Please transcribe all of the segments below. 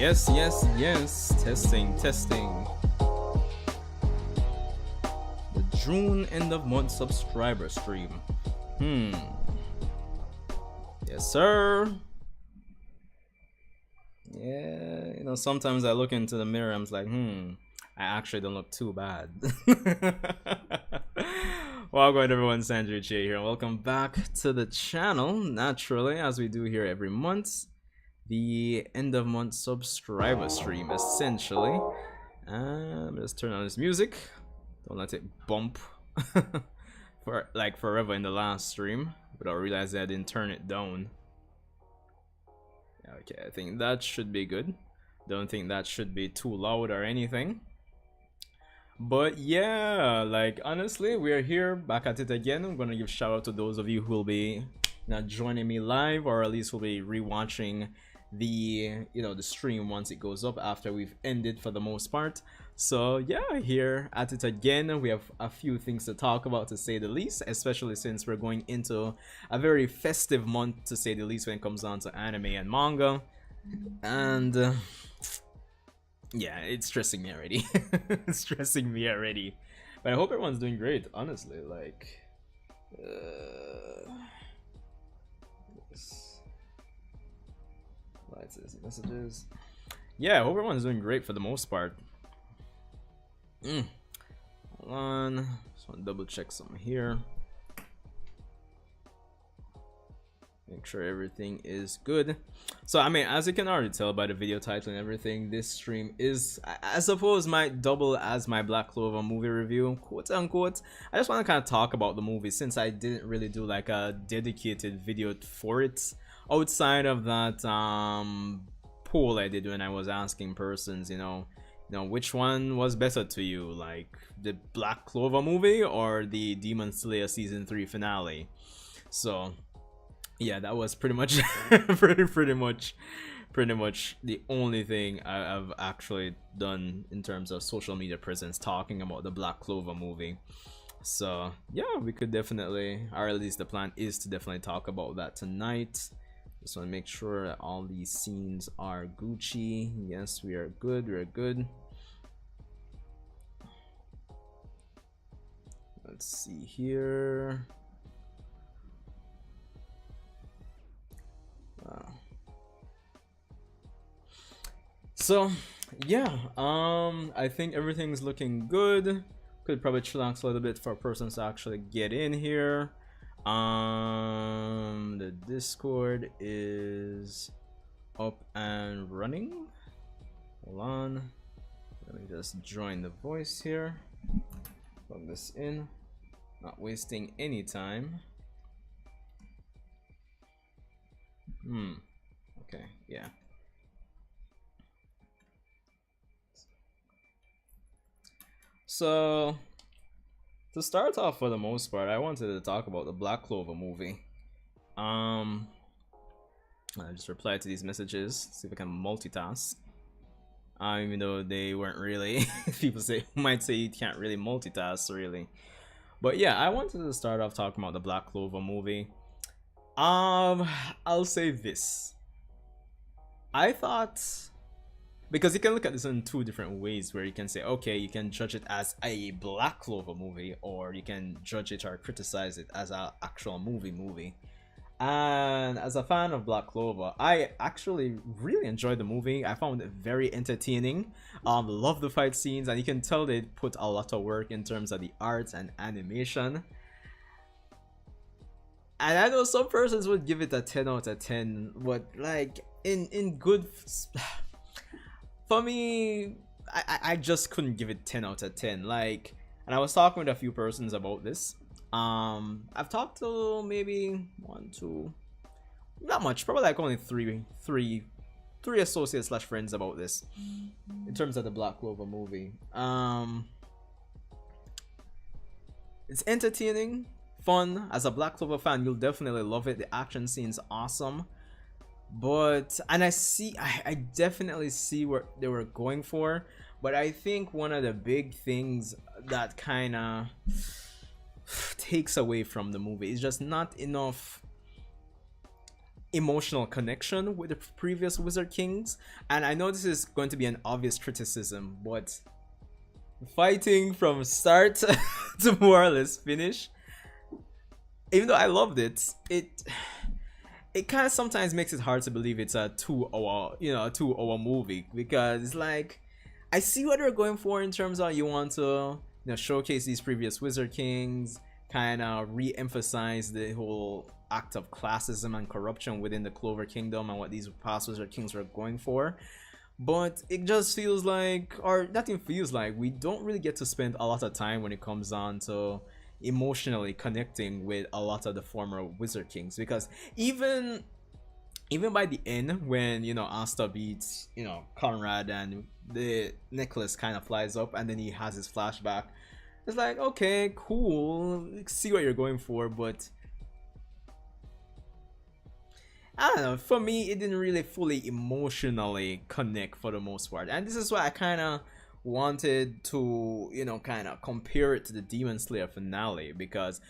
Yes, yes, yes. Testing, testing. The June end of month subscriber stream. Yes, sir. Yeah, sometimes I look into the mirror, I'm like, I actually don't look too bad. Welcome everyone, Sanjae here, and welcome back to the channel, naturally, as we do here every month. The end of month subscriber stream, essentially. Let's turn on this music. Don't let it bump for like forever in the last stream without realizing I didn't turn it down. Okay, I think that should be good. Don't think that should be too loud or anything. But yeah, like honestly, we're here back at it again. I'm gonna give shout out to those of you who will be not joining me live, or at least will be rewatching the the stream once it goes up after we've ended for the most part. So yeah, here at it again. We have a few things to talk about, to say the least, especially since we're going into a very festive month, to say the least, when it comes down to anime and manga. And yeah, it's stressing me already. It's stressing me already. But I hope everyone's doing great, honestly. Like messages. Yeah, I hope everyone's doing great for the most part. Hold on, just want to double check something here. Make sure everything is good. So I mean, as you can already tell by the video title and everything, this stream is, I suppose, might double as my Black Clover movie review, quote unquote. I just want to kind of talk about the movie, since I didn't really do like a dedicated video for it outside of that poll I did when I was asking persons, which one was better to you, like the Black Clover movie or the Demon Slayer season 3 finale. So yeah, that was pretty much pretty much the only thing I've actually done in terms of social media presence, talking about the Black Clover movie. So yeah, we could definitely, or at least the plan is to definitely talk about that tonight. Just want to make sure that all these scenes are Gucci. Yes, we are good. We're good. Let's see here. Wow. So yeah, I think everything's looking good. Could probably chillax a little bit for persons to actually get in here. The Discord is up and running. Hold on, let me just join the voice here, plug this in, not wasting any time. Okay, yeah. So to start off, for the most part, I wanted to talk about the Black Clover movie. I just replied to these messages, see if I can multitask. Even though they weren't really people might say you can't really multitask, really. But yeah, I wanted to start off talking about the Black Clover movie. I'll say this. I thought, because you can look at this in two different ways, where you can say, okay, you can judge it as a Black Clover movie, or you can judge it or criticize it as an actual movie. And as a fan of Black Clover, I actually really enjoyed the movie. I found it very entertaining. Love the fight scenes, and you can tell they put a lot of work in terms of the art and animation. And I know some persons would give it a 10 out of 10, but like in good, for me, I just couldn't give it 10 out of 10. Like, and I was talking with a few persons about this. I've talked to maybe 1, 2, not much, probably like only three associates / friends about this in terms of the Black Clover movie. It's entertaining, fun. As a Black Clover fan, you'll definitely love it. The action scene's awesome. But, and I definitely see where they were going for, but I think one of the big things that kind of takes away from the movie is just not enough emotional connection with the previous Wizard Kings. And I know this is going to be an obvious criticism, but fighting from start to more or less finish, even though I loved it, it kind of sometimes makes it hard to believe it's a 2 hour, a 2 hour movie, because it's like, I see what they're going for in terms of you want to, showcase these previous Wizard Kings, kind of re-emphasize the whole act of classism and corruption within the Clover Kingdom and what these past Wizard Kings were going for. But it just feels like, or nothing feels like, we don't really get to spend a lot of time when it comes on to emotionally connecting with a lot of the former Wizard Kings, because even by the end, when Asta beats Conrad and the necklace kind of flies up and then he has his flashback, it's like, okay, cool, see what you're going for, but I don't know, for me it didn't really fully emotionally connect for the most part. And this is why I kind of wanted to kind of compare it to the Demon Slayer finale, because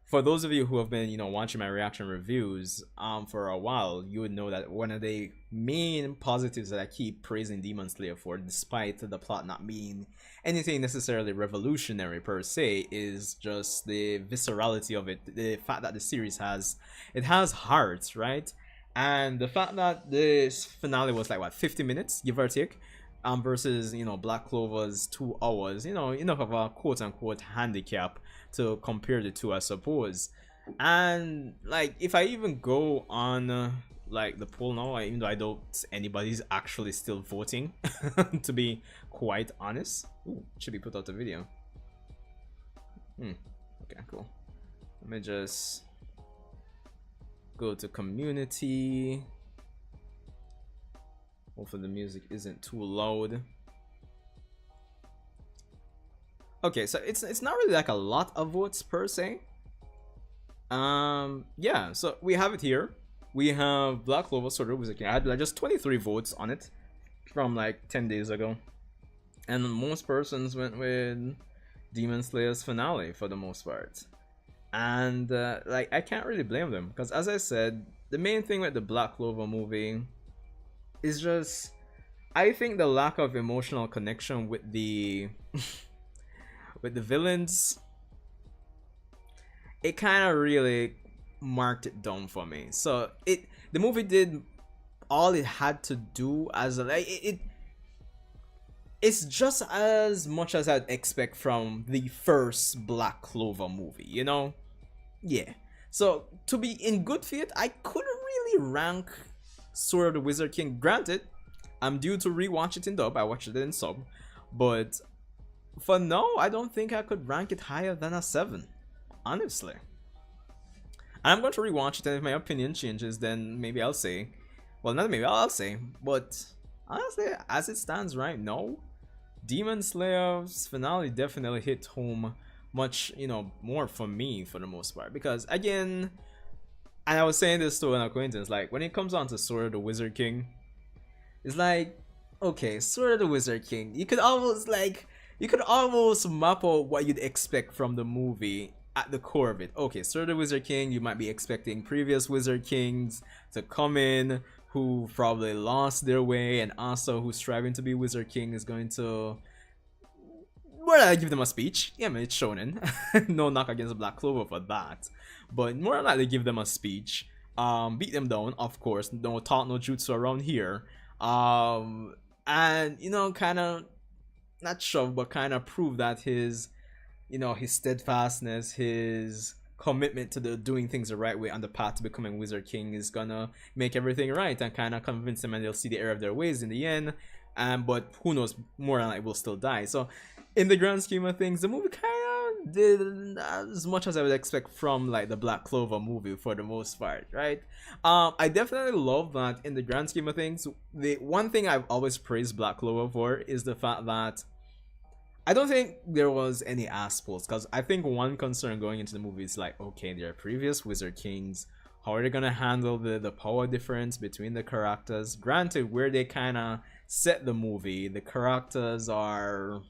for those of you who have been watching my reaction reviews for a while, you would know that one of the main positives that I keep praising Demon Slayer for, despite the plot not being anything necessarily revolutionary per se, is just the viscerality of it, the fact that the series has heart, right? And the fact that this finale was like, what, 50 minutes give or take, versus Black Clover's 2 hours, enough of a quote-unquote handicap to compare the two, I suppose. And like, if I even go on like the poll now, even though I don't, anybody's actually still voting to be quite honest. Ooh, should be put out the video. Okay, cool. Let me just go to community. Hopefully the music isn't too loud. Okay, so it's not really like a lot of votes per se. Yeah, so we have it here. We have Black Clover, Sword of the Wizard King. I had like just 23 votes on it from like 10 days ago, and most persons went with Demon Slayer's finale for the most part. And like, I can't really blame them, because as I said, the main thing with the Black Clover movie is just, I think, the lack of emotional connection with the with the villains. It kind of really marked it down for me. So the movie did all it had to do, as like it's just as much as I'd expect from the first Black Clover movie, yeah. So to be in good faith, I couldn't really rank Sword of the Wizard King. Granted, I'm due to rewatch it in dub. I watched it in sub, but for now, I don't think I could rank it higher than a 7, honestly. I'm going to rewatch it, and if my opinion changes, then maybe I'll say, well, not maybe, I'll say, but honestly, as it stands right now, Demon Slayer's finale definitely hit home much, more for me for the most part, because again, and I was saying this to an acquaintance, like, when it comes on to Sword of the Wizard King, it's like, okay, Sword of the Wizard King, you could almost map out what you'd expect from the movie at the core of it. Okay, Sword of the Wizard King, you might be expecting previous Wizard Kings to come in who probably lost their way, and also who's striving to be Wizard King is going to, more than give them a speech. Yeah, man, it's shonen. No knock against Black Clover for that, but more than likely give them a speech, beat them down, of course, no talk, no jutsu around here, and kind of not shove, but kind of prove that his steadfastness, his commitment to doing things the right way on the path to becoming Wizard King is gonna make everything right, and kind of convince them, and they'll see the error of their ways in the end. But who knows, more than likely will still die. So in the grand scheme of things, the movie kind of did as much as I would expect from like the Black Clover movie for the most part, right? I definitely love that in the grand scheme of things, the one thing I've always praised Black Clover for is the fact that I don't think there was any ass pulls, because I think one concern going into the movie is like, okay, there are previous Wizard Kings, how are they gonna handle the power difference between the characters? Granted, where they kind of set the movie, the characters are,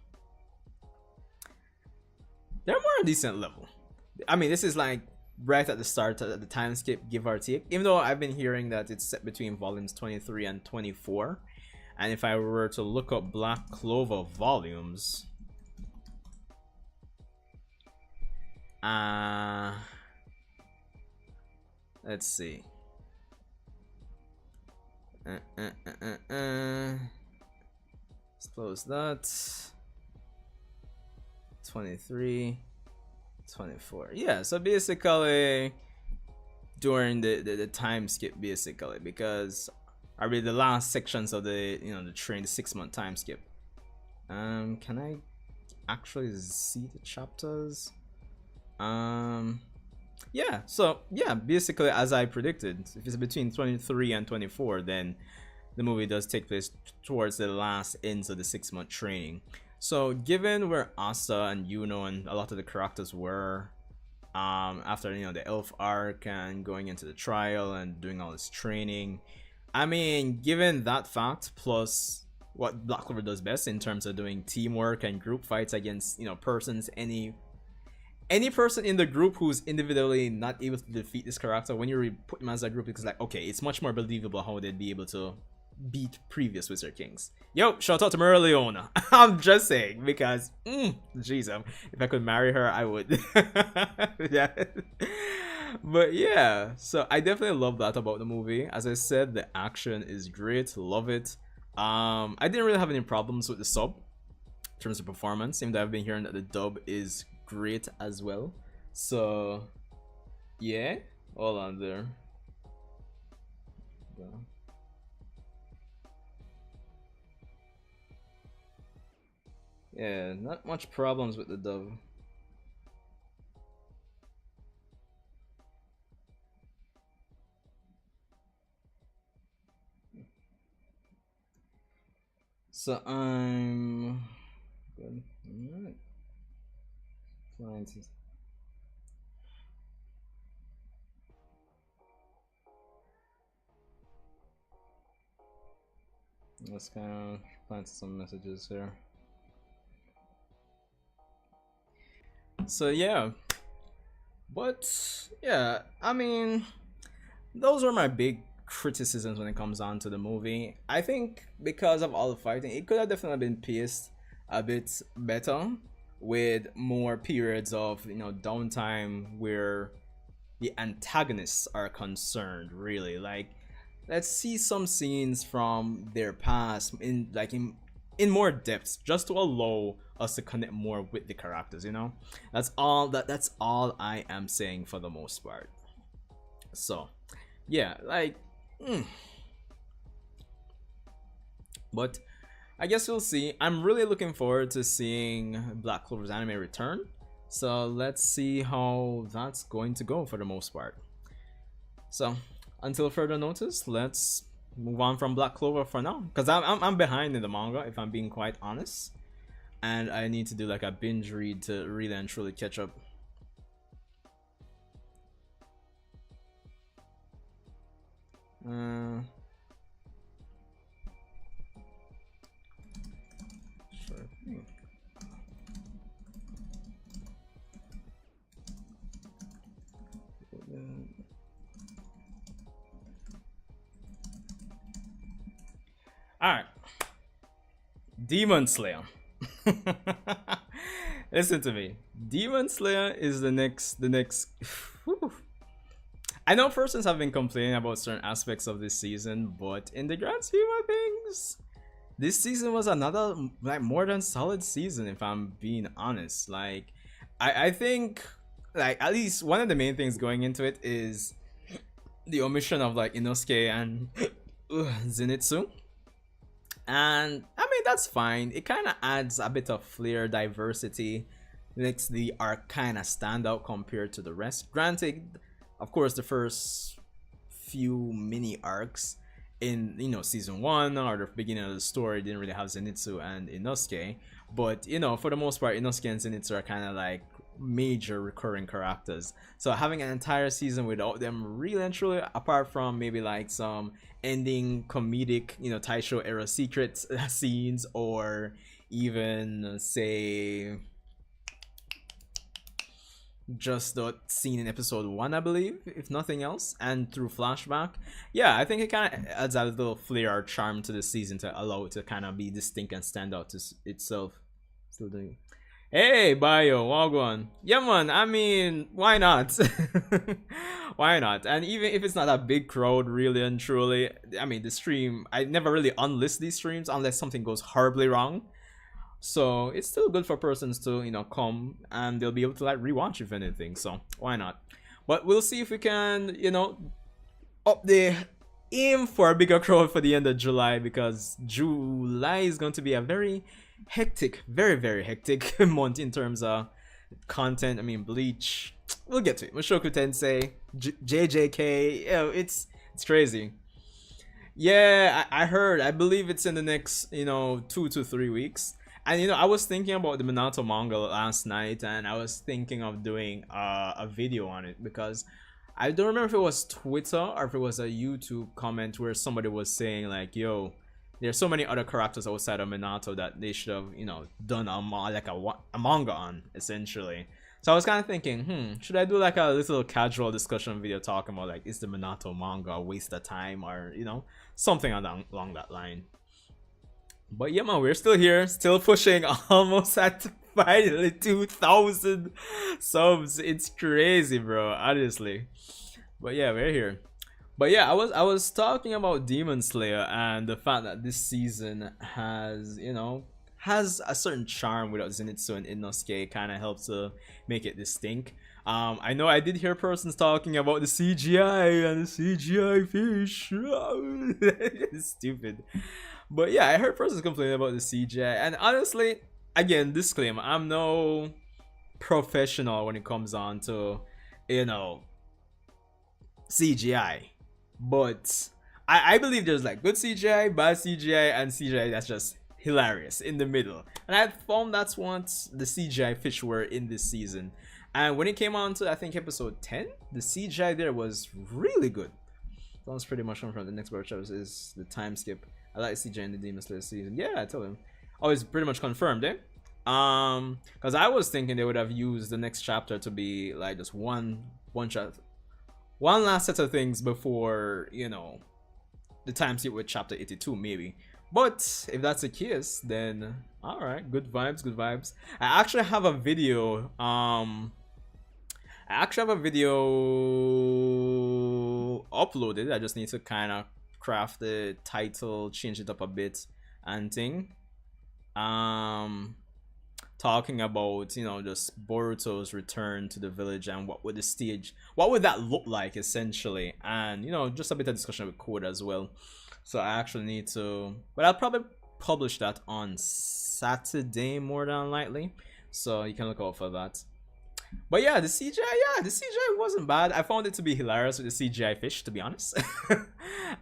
they're more a decent level. I mean, this is like right at the start at the time skip, give or take. Even though I've been hearing that it's set between volumes 23 and 24, and if I were to look up Black Clover volumes, let's see. Let's close that. 23, 24. Yeah, so basically during the time skip, basically, because I read the last sections of the the train, the 6-month time skip. Can I actually see the chapters? Yeah, so yeah, basically as I predicted, if it's between 23 and 24, then the movie does take place towards the last ends of the 6-month training. So given where Asa and Yuno and a lot of the characters were after the elf arc and going into the trial and doing all this training, I mean, given that fact plus what Black Clover does best in terms of doing teamwork and group fights against persons, any person in the group who's individually not able to defeat this character, when you put them as a group, it's like, okay, it's much more believable how they'd be able to beat previous Wizard Kings. Yo, shout out to Merleona. I'm just saying, because jeez, if I could marry her, I would. Yeah. But yeah, so I definitely love that about the movie. As I said, the action is great, love it. I didn't really have any problems with the sub in terms of performance, even though I've been hearing that the dub is great as well. So yeah, hold on there. Yeah, not much problems with the dub. So I'm good. Alright. Appliances. Let's kind of plant some messages here. So yeah, but yeah, I mean, those were my big criticisms when it comes on to the movie. I think because of all the fighting, it could have definitely been paced a bit better with more periods of downtime where the antagonists are concerned. Really, like, let's see some scenes from their past in more depth, just to allow us to connect more with the characters. That's all I am saying for the most part. So yeah, like but I guess we'll see. I'm really looking forward to seeing Black Clover's anime return, so let's see how that's going to go for the most part. So until further notice, let's move on from Black Clover for now, because I'm behind in the manga, if I'm being quite honest, and I need to do like a binge read to really and truly catch up. Sure thing. Alright. Demon Slayer. Listen to me. Demon Slayer is the next I know persons have been complaining about certain aspects of this season, but in the grand scheme of things, this season was another more than solid season, if I'm being honest. Like, I think at least one of the main things going into it is the omission of Inosuke and Zenitsu. And I mean, that's fine. It kind of adds a bit of flair, diversity, makes the arc kind of stand out compared to the rest. Granted, of course, the first few mini arcs in season 1 or the beginning of the story didn't really have Zenitsu and Inosuke, but for the most part, Inosuke and Zenitsu are kind of like major recurring characters. So having an entire season without them, really and truly, apart from maybe like some ending comedic Taisho era secret scenes, or even say just the scene in episode 1, I believe, if nothing else, and through flashback. Yeah, I think it kind of adds a little flair or charm to the season to allow it to kind of be distinct and stand out to itself. Still doing. Hey, Bio, Wagwan. Yeah, man. I mean, why not? Why not? And even if it's not a big crowd, really and truly, I mean, the stream, I never really unlist these streams unless something goes horribly wrong. So it's still good for persons to, come and they'll be able to like rewatch if anything. So why not? But we'll see if we can, up the aim for a bigger crowd for the end of July, because July is going to be a very hectic, very, very hectic month in terms of content. I mean, Bleach, we'll get to it. Mushoku Tensei, JJK, it's crazy. Yeah, I heard, I believe it's in the next, 2 to 3 weeks. And I was thinking about the Minato manga last night, and I was thinking of doing a video on it, because I don't remember if it was Twitter or if it was a YouTube comment where somebody was saying like, yo, there's so many other characters outside of Minato that they should have, done a manga on, essentially. So I was kind of thinking, should I do like a little casual discussion video talking about like, is the Minato manga a waste of time, or something along that line. But yeah, man, we're still here, still pushing, almost at finally 2,000 subs. It's crazy, bro, honestly. But yeah, we're here. But yeah, I was talking about Demon Slayer and the fact that this season has, has a certain charm without Zenitsu and Inosuke. Kind of helps to make it distinct. I know I did hear persons talking about the CGI and the CGI fish. It's stupid. But yeah, I heard persons complaining about the CGI, and honestly, again, disclaimer, I'm no professional when it comes on to, CGI. But I believe there's like good CGI, bad CGI, and CGI that's just hilarious in the middle. And I found that's what the CGI fish were in this season. And when it came on to, I think, episode 10, the CGI there was really good. That was pretty much from the next workshop is the time skip. I like CJ in the Demon Slayer season. Yeah, I told him. Oh, it's pretty much confirmed, eh? Because I was thinking they would have used the next chapter to be like just one shot, one last set of things before, the time skip with chapter 82 maybe. But if that's the case, then all right, good vibes, good vibes. I actually have a video. Uploaded. I just need to kind of craft the title, change it up a bit, and thing. Talking about just Boruto's return to the village and what would that look like essentially, and just a bit of discussion with Code as well. So I actually need to, but I'll probably publish that on Saturday more than likely, so you can look out for that. But yeah, the CGI wasn't bad. I found it to be hilarious with the CGI fish, to be honest.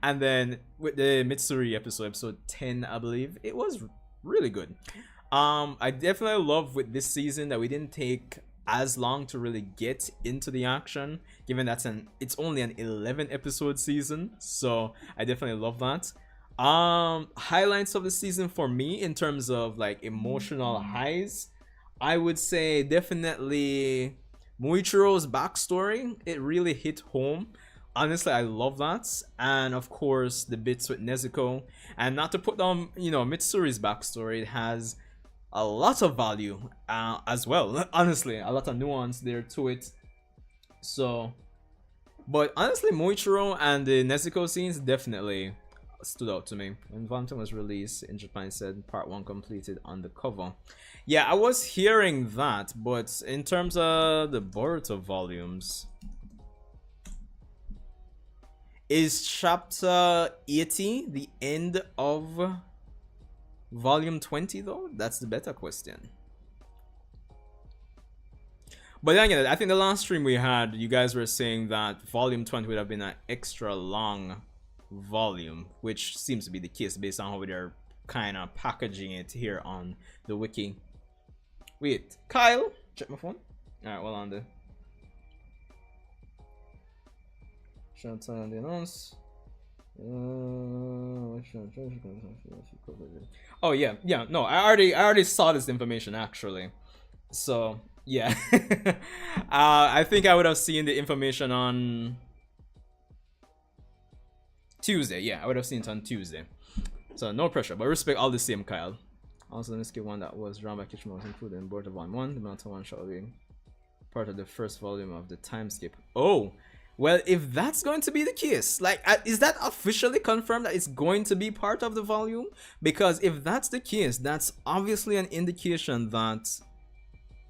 And then with the Mitsuri episode 10, I believe, it was really good. I definitely love with this season that we didn't take as long to really get into the action, given it's only an 11 episode season. So I definitely love that. Highlights of the season for me in terms of like emotional highs, I would say definitely Muichiro's backstory. It really hit home. Honestly, I love that. And of course, the bits with Nezuko. And not to put down, Mitsuri's backstory, it has a lot of value as well. Honestly, a lot of nuance there to it. So, but honestly, Muichiro and the Nezuko scenes definitely stood out to me. When Valentine was released in Japan, it said part 1 completed on the cover. Yeah, I was hearing that, but in terms of the Boruto volumes, is chapter 80 the end of volume 20 though? That's the better question. But then again, I think the last stream we had, you guys were saying that volume 20 would have been an extra long volume, which seems to be the case based on how they're kind of packaging it here on the wiki. Wait, Kyle, check my phone. All right, well on there. Shout out the announce. Oh yeah, no, I already saw this information actually. So Yeah. I think I would have seen the information on Tuesday. Yeah, I would have seen it on Tuesday. So no pressure, but respect all the same, Kyle. Also, let's get one that was drawn by Kishimoto was included in Boruto Volume 1. The Naruto one shall be part of the first volume of the time skip. Oh, well, if that's going to be the case, like, is that officially confirmed that it's going to be part of the volume? Because if that's the case, that's obviously an indication that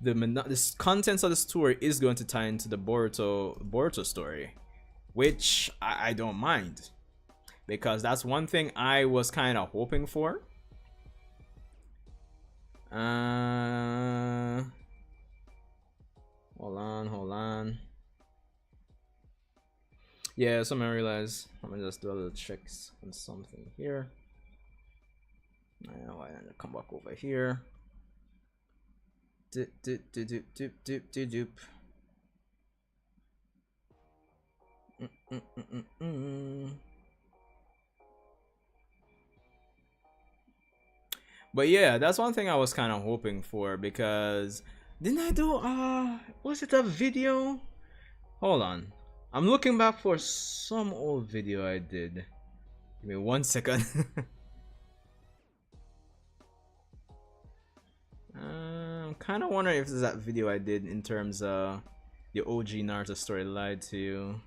the contents of the story is going to tie into the Boruto story, which I don't mind. Because that's one thing I was kind of hoping for. Hold on. Yeah, something I realized. I'm gonna just do a little checks on something here. Now I come back over here. Doop. But yeah, that's one thing I was kind of hoping for, because didn't I do was it a video? Hold on, I'm looking back for some old video I did. Give me 1 second. I'm kind of wondering if this is that video I did in terms of the OG Naruto story lied to you.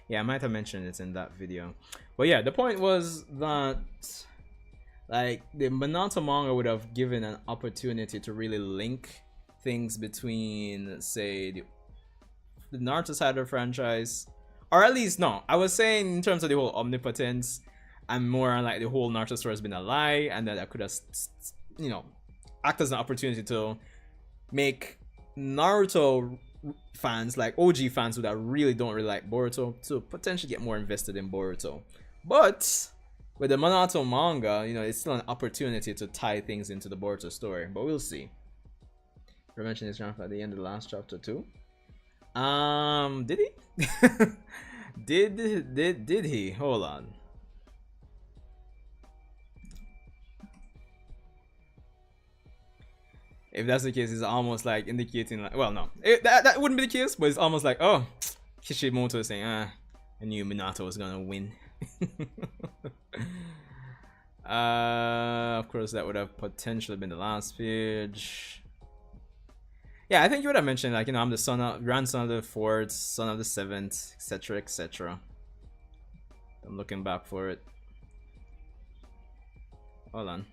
Yeah, I might have mentioned it in that video. But yeah, the point was that, like, the Naruto manga would have given an opportunity to really link things between, say, the Naruto side of the franchise. Or at least, no, I was saying in terms of the whole omnipotence, and more like the whole Naruto story has been a lie, and that I could have, you know, act as an opportunity to make Naruto fans, like OG fans who that really don't really like Boruto, to potentially get more invested in Boruto. But with the Naruto manga, you know, it's still an opportunity to tie things into the Boruto story, but we'll see. We mentioned this at the end of the last chapter too. Did he? did he? Hold on. If that's the case, it's almost like indicating, like, well, no, that wouldn't be the case, but it's almost like, oh, Kishimoto is saying, I knew Minato was gonna win. Of course, that would have potentially been the last page. Yeah, I think you would have mentioned, like, you know, I'm the grandson of the 4th, son of the 7th, etc., etc. I'm looking back for it. Hold on.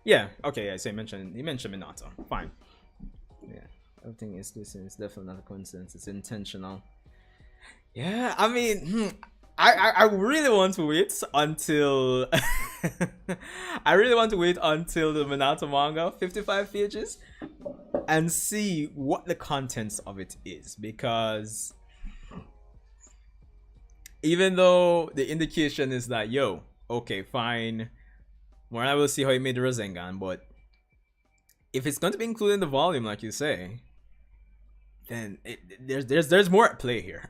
Yeah, okay, yeah, so you mentioned Minato. Fine. Yeah, everything is this, it's definitely not a coincidence, it's intentional. Yeah, I mean, I really want to wait until I really want to wait until the Minato manga 55 pages and see what the contents of it is, because even though the indication is that, yo, okay, fine, more I will see how he made the Rasengan, but if it's going to be included in the volume, like you say, then there's more at play here.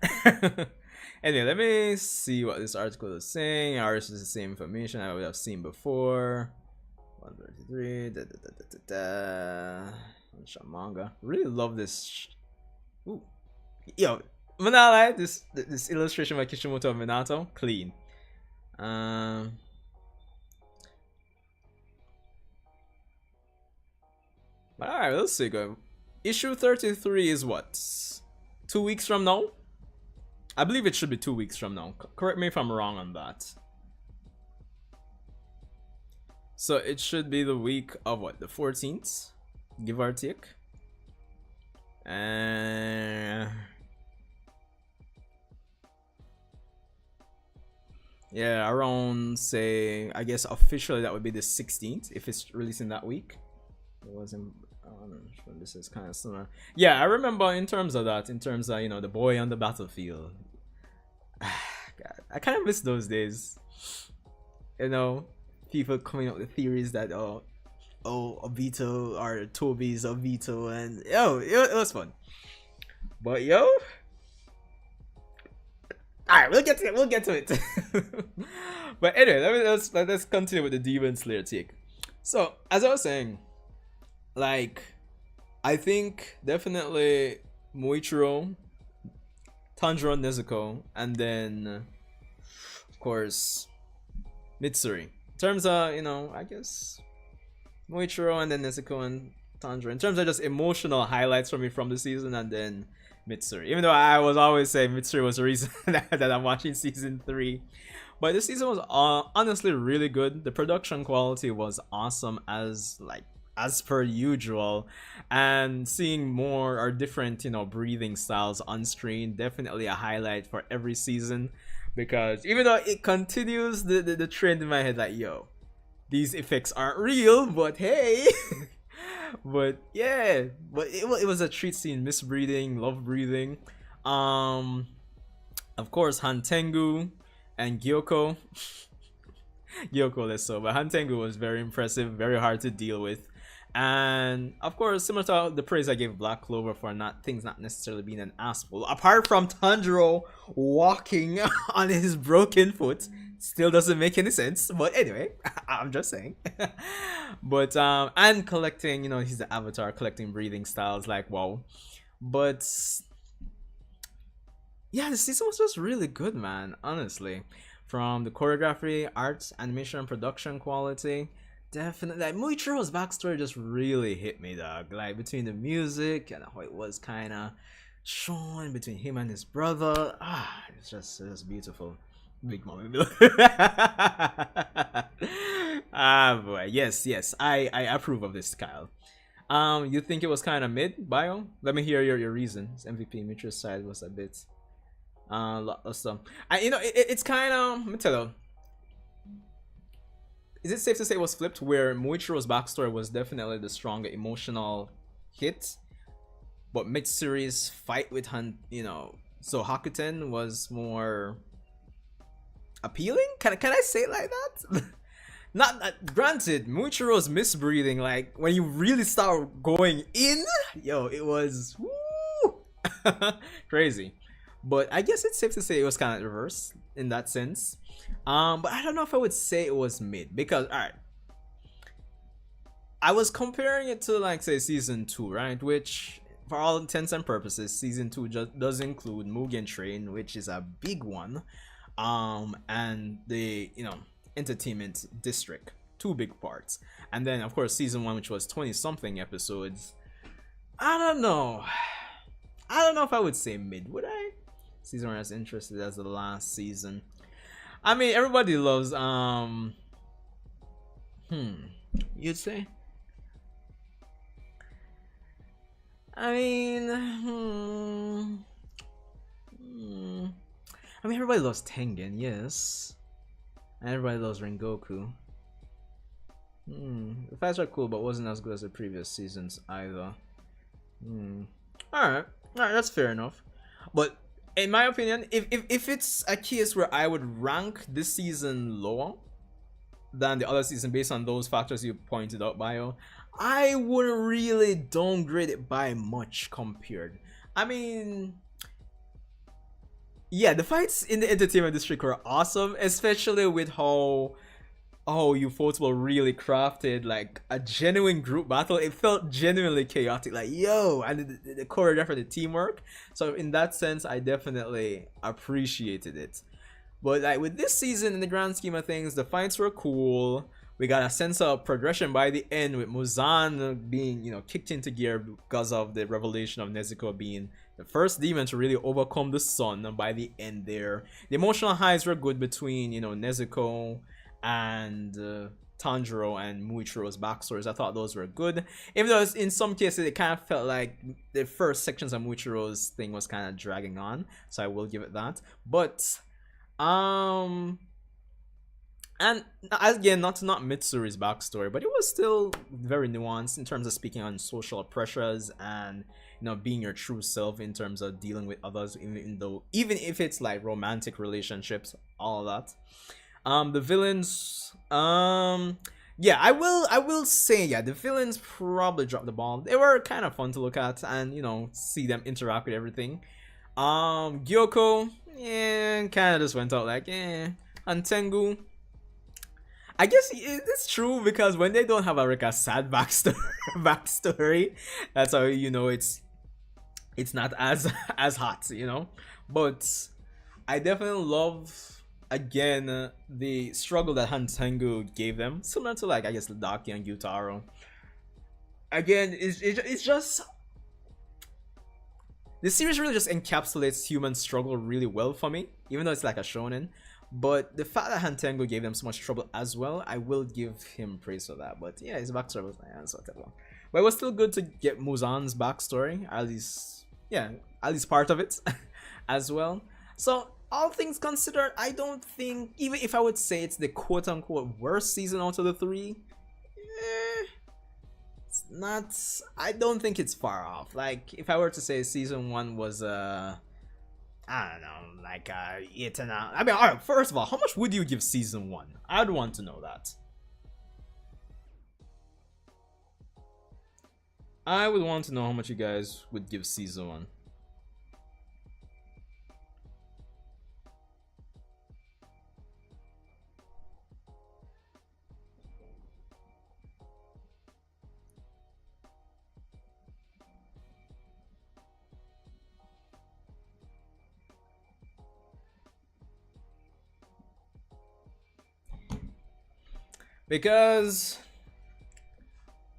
Anyway, let me see what this article is saying. Ours is the same information I would have seen before. 133. Manga. Really love this. Ooh, yo, Manala, this illustration by Kishimoto of Minato, clean. Alright, let's see. Go. Issue 33 is what? 2 weeks from now? I believe it should be 2 weeks from now. Correct me if I'm wrong on that. So it should be the week of what? The 14th? Give or take. Yeah, around, say, I guess officially that would be the 16th if it's releasing that week. It wasn't. This is kind of similar. Yeah, I remember in terms of that, in terms of, you know, the boy on the battlefield. God, I kind of miss those days. You know, people coming up with theories that, oh, Obito or Toby's Obito, and yo, it was fun. But yo, all right, we'll get to it. We'll get to it. But anyway, let's continue with the Demon Slayer take. So as I was saying, like, I think definitely Muichiro, Tanjiro, Nezuko, and then of course Mitsuri. In terms of, you know, I guess Muichiro and then Nezuko and Tanjiro. In terms of just emotional highlights for me from the season, and then Mitsuri. Even though I was always saying Mitsuri was the reason that I'm watching season 3. But this season was honestly really good. The production quality was awesome as per usual, and seeing more or different, you know, breathing styles on screen, definitely a highlight for every season, because even though it continues the trend in my head like, yo, these effects aren't real, but hey. But yeah, but it was a treat seeing misbreathing, love breathing. Of course Hantengu and Gyoko. Gyoko less so, but Hantengu was very impressive, very hard to deal with. And of course, similar to the praise I gave Black Clover for things not necessarily being an asshole, apart from Tanjiro walking on his broken foot, still doesn't make any sense. But anyway, I'm just saying. But and collecting, you know, he's the avatar, collecting breathing styles, like wow. But yeah, the season was just really good, man, honestly. From the choreography, arts, animation, and production quality, definitely, like, Muichiro's backstory just really hit me, dog. Like, between the music and how it was kind of shown between him and his brother, it's just beautiful. Big mommy. Boy, yes, I approve of this, Kyle. You think it was kind of mid, Bio? Let me hear your reasons. MVP Muichiro's side was a bit lot of stuff. You know, it's kind of, let me tell you, is it safe to say it was flipped, where Muichiro's backstory was definitely the stronger emotional hit, but Mitsuri's fight with so Hakuten was more appealing? Can I say it like that? Not granted, Muichiro's misbreathing, like when you really start going in, yo, it was woo, crazy. But I guess it's safe to say it was kind of reverse in that sense. But I don't know if I would say it was mid, because alright, I was comparing it to, like, say, season 2, right? Which, for all intents and purposes, season 2 just does include Mugen Train, which is a big one, and the, you know, entertainment district, 2 big parts, and then of course season 1, which was 20 something episodes. I don't know if I would say mid, would I? Season 1 as interested as the last season. I mean, everybody loves you'd say, I mean, I mean, everybody loves Tengen, yes, and everybody loves Rengoku. The fights are cool, but wasn't as good as the previous seasons either. Alright, that's fair enough. But in my opinion, if it's a case where I would rank this season lower than the other season based on those factors you pointed out, Bio, I wouldn't really downgrade it by much compared. I mean, yeah, the fights in the entertainment district were awesome, especially with how Ufotable really crafted, like, a genuine group battle. It felt genuinely chaotic, like, yo, and the choreography, the teamwork. So in that sense, I definitely appreciated it. But like with this season, in the grand scheme of things, the fights were cool. We got a sense of progression by the end, with Muzan being, you know, kicked into gear because of the revelation of Nezuko being the first demon to really overcome the sun by the end there. The emotional highs were good between, you know, Nezuko and Tanjiro and Muichiro's backstories. I thought those were good, even though in some cases it kind of felt like the first sections of Muichiro's thing was kind of dragging on, so I will give it that. But and again, not Mitsuri's backstory, but it was still very nuanced in terms of speaking on social pressures and, you know, being your true self in terms of dealing with others, even if it's like romantic relationships, all of that. The villains, Yeah, I will say, yeah, the villains probably dropped the ball. They were kind of fun to look at and, you know, see them interact with everything. Gyoko, yeah, kind of just went out like, and Tengu, I guess it's true because when they don't have like a sad backstory, backstory, that's how you know it's not as as hot, you know. But I definitely love again the struggle that Hantengu gave them, similar to like I guess Ladaki and Gyutaro. Again, it's just the series really just encapsulates human struggle really well for me, even though it's like a shonen. But the fact that Hantengo gave them so much trouble as well, I will give him praise for that. But yeah, his backstory was well. But it was still good to get Muzan's backstory, at least, yeah, at least part of it as well. So all things considered, I don't think, even if I would say it's the quote-unquote worst season out of the three, it's not, I don't think it's far off. Like, if I were to say season 1 was I don't know, like Itana. I mean, alright, first of all, how much would you give season 1? I'd want to know that. I would want to know how much you guys would give season 1. Because,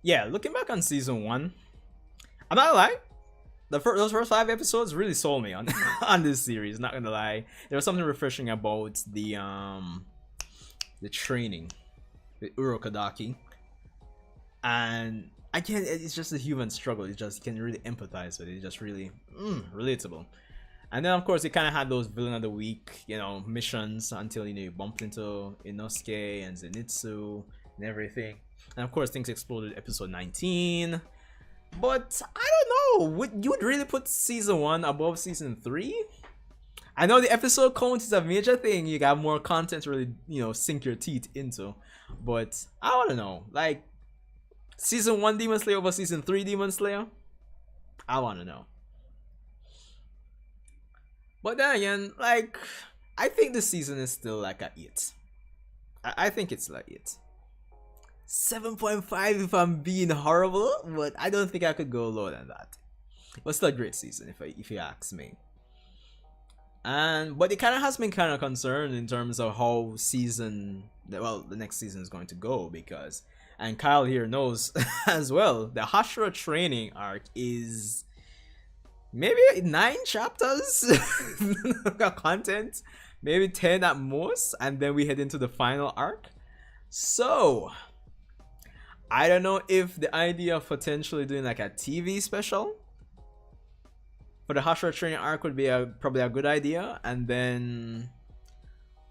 yeah, looking back on season 1, I'm not gonna lie, those first 5 episodes really sold me on on this series. Not gonna lie, there was something refreshing about the training with Urokadaki, and again, it's just a human struggle. It's just, you can really empathize with it. It's just really relatable. And then of course it kind of had those villain of the week, you know, missions until, you know, you bumped into Inosuke and Zenitsu and everything. And of course things exploded episode 19. But I don't know, you would really put season 1 above season 3? I know the episode count is a major thing. You got more content to really, you know, sink your teeth into. But I don't know, like season 1 Demon Slayer over season 3 Demon Slayer? I want to know. But then again, like, I think this season is still like a 8. I think it's like 8. 7.5 if I'm being horrible, but I don't think I could go lower than that. It was still a great season if you ask me. But it kind of has been kind of concerned in terms of how the next season is going to go, because, and Kyle here knows as well, the Hashira training arc is maybe 9 chapters of content, maybe 10 at most, and then we head into the final arc. So I don't know if the idea of potentially doing like a TV special for the Hashira training arc would be probably a good idea, and then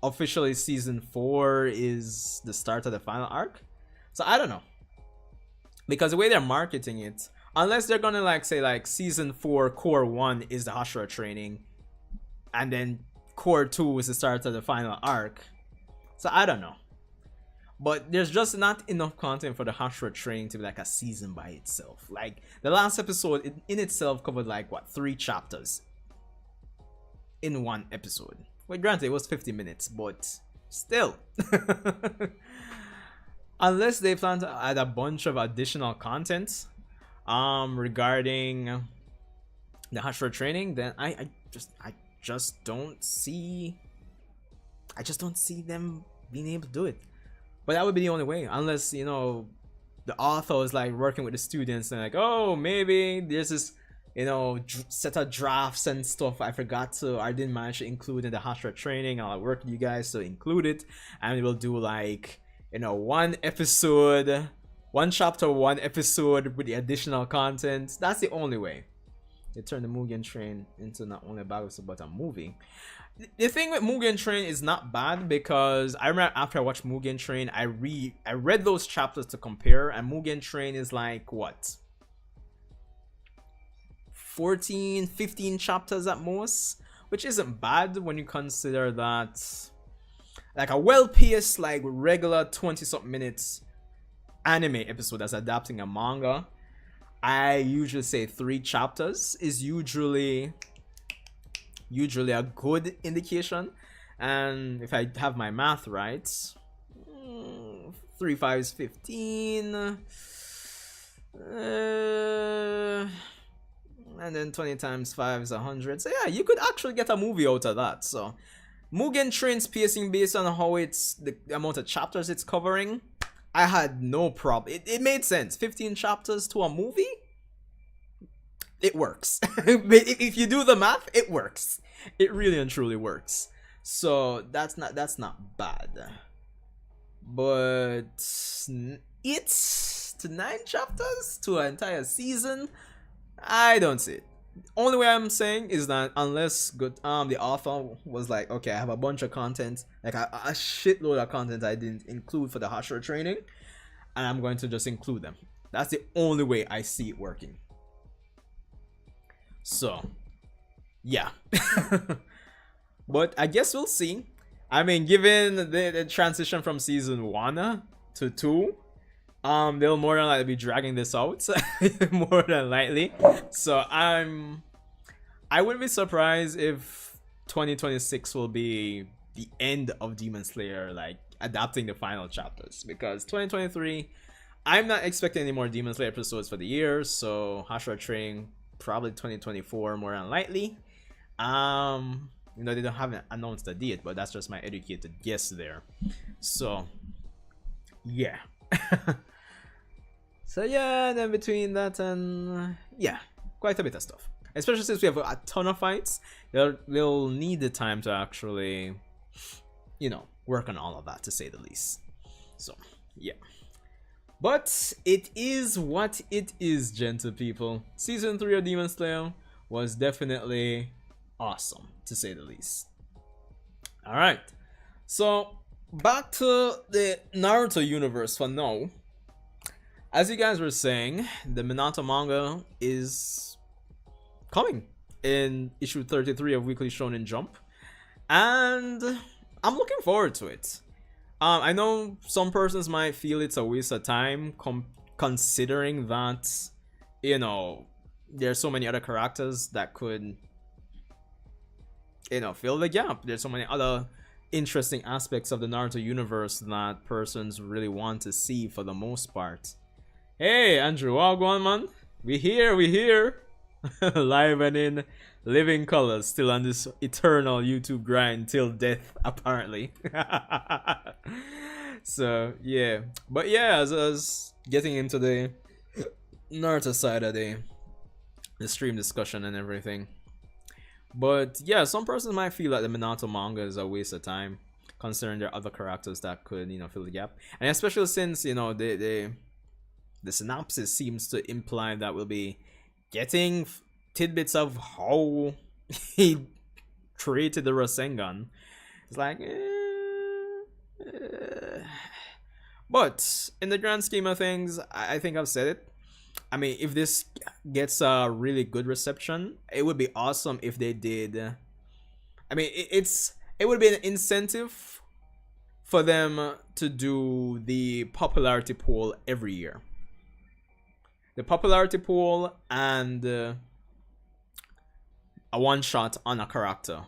officially season 4 is the start of the final arc. So I don't know, because the way they're marketing it, unless they're gonna like say like season 4 core 1 is the Hashira training, and then core 2 is the start of the final arc. So I don't know, but there's just not enough content for the Hashira training to be like a season by itself. Like the last episode in itself covered like what, 3 chapters in one episode. Well, granted it was 50 minutes, but still. Unless they plan to add a bunch of additional content regarding the Hashira training, then I just don't see them being able to do it. But that would be the only way, unless, you know, the author is like working with the students and like, oh, maybe there's this, you know, set of drafts and stuff I didn't manage to include in the Hashira training. I'll work with you guys to include it, and we'll do like, you know, 1 episode, 1 chapter, 1 episode with the additional content. That's the only way they turn the Mugen Train into not only a battle but a movie. The thing with Mugen Train is not bad, because I remember after I watched Mugen Train, I read those chapters to compare, and Mugen Train is like what, 14, 15 chapters at most, which isn't bad when you consider that like a well-paced, like regular 20-something minutes anime episode that's adapting a manga, I usually say 3 chapters is usually a good indication. And if I have my math right, 3 5 is 15, and then 20 times 5 is 100. So yeah, you could actually get a movie out of that. So Mugen Train's pacing, based on how it's the amount of chapters it's covering, I had no problem. It made sense. 15 chapters to a movie, it works. If you do the math, it works. It really and truly works. So that's not bad. But it's to 9 chapters to an entire season, I don't see it. Only way I'm saying is that unless the author was like, okay, I have a bunch of content, like a shitload of content I didn't include for the Hashira training, and I'm going to just include them. That's the only way I see it working. So yeah. But I guess we'll see. I mean, given the transition from season 1 to 2, they'll more than likely be dragging this out. More than likely. So I wouldn't be surprised if 2026 will be the end of Demon Slayer, like adapting the final chapters, because 2023, I'm not expecting any more Demon Slayer episodes for the year. So Hashira training probably 2024 more than likely. You know, they haven't announced a date, but that's just my educated guess there. So yeah. So yeah, then between that and yeah, quite a bit of stuff. Especially since we have a ton of fights, they'll need the time to actually, you know, work on all of that, to say the least. So yeah. But it is what it is, gentle people. Season 3 of Demon Slayer was definitely awesome, to say the least. Alright, so back to the Naruto universe for now. As you guys were saying, the Minato manga is coming in issue 33 of Weekly Shonen Jump, and I'm looking forward to it. I know some persons might feel it's a waste of time, considering that, you know, there's so many other characters that could, you know, fill the gap. There's so many other interesting aspects of the Naruto universe that persons really want to see for the most part. Hey, Andrew, all going, man? We here. Live and in living colors, still on this eternal YouTube grind till death, apparently. So yeah, but yeah, as I was getting into the Naruto side of the stream discussion and everything, but yeah, some persons might feel like the Minato manga is a waste of time, considering there are other characters that could, you know, fill the gap, and especially since, you know, the synopsis seems to imply that we'll be getting tidbits of how he created the Rasengan. It's like, but in the grand scheme of things, I think I've said it. I mean, if this gets a really good reception, it would be awesome if they did. I mean, it would be an incentive for them to do the popularity poll every year. The popularity poll and a one shot on a character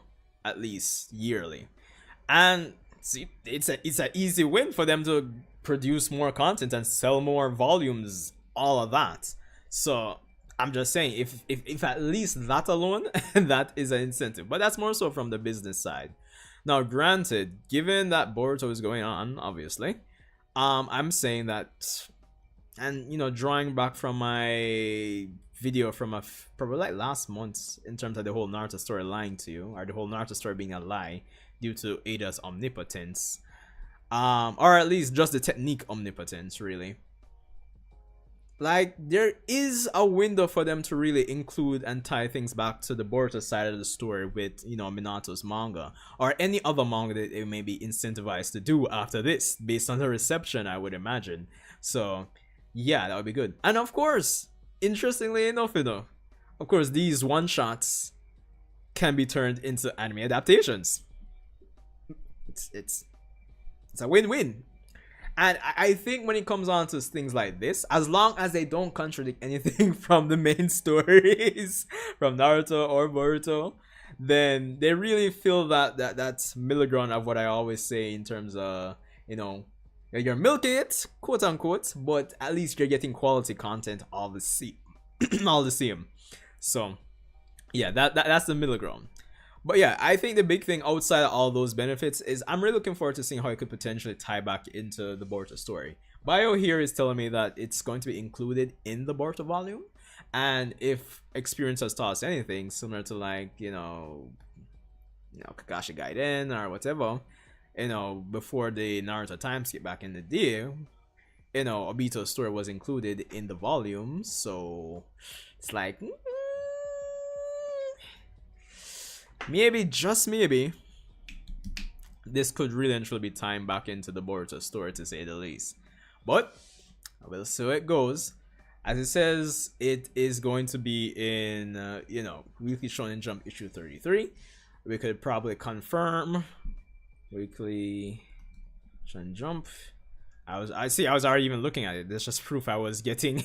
at least yearly, and see, it's an easy win for them to produce more content and sell more volumes, all of that. So I'm just saying, if at least that alone, that is an incentive. But that's more so from the business side. Now, granted, given that Boruto is going on, obviously, I'm saying that. And, you know, drawing back from my video from probably like last month, in terms of the whole Naruto story lying to you, or the whole Naruto story being a lie due to Ada's omnipotence, or at least just the technique omnipotence, really. Like, there is a window for them to really include and tie things back to the Boruto side of the story with, you know, Minato's manga, or any other manga that they may be incentivized to do after this, based on the reception, I would imagine. So yeah, that would be good. And of course, interestingly enough, you know, of course, these one-shots can be turned into anime adaptations. It's a win-win. And I think when it comes on to things like this, as long as they don't contradict anything from the main stories from Naruto or Boruto, then they really feel that's middle ground of what I always say in terms of, you know, you're milking it, quote unquote, but at least you're getting quality content all the same. All the same. So yeah, that's the middle ground. But yeah, I think the big thing outside of all those benefits is I'm really looking forward to seeing how it could potentially tie back into the Boruto story. Bio here is telling me that it's going to be included in the Boruto volume, and if experience has taught us anything, similar to like Kakashi Gaiden or whatever, before the Naruto time skip back in the day, Obito's story was included in the volume, so it's like maybe, just maybe, this could really and truly be tying back into the Boruto story, to say the least. But we'll see how it goes. As it says, it is going to be in Weekly Shonen Jump issue 33. We could probably confirm Weekly Shonen Jump. I was already even looking at it. There's just proof I was getting.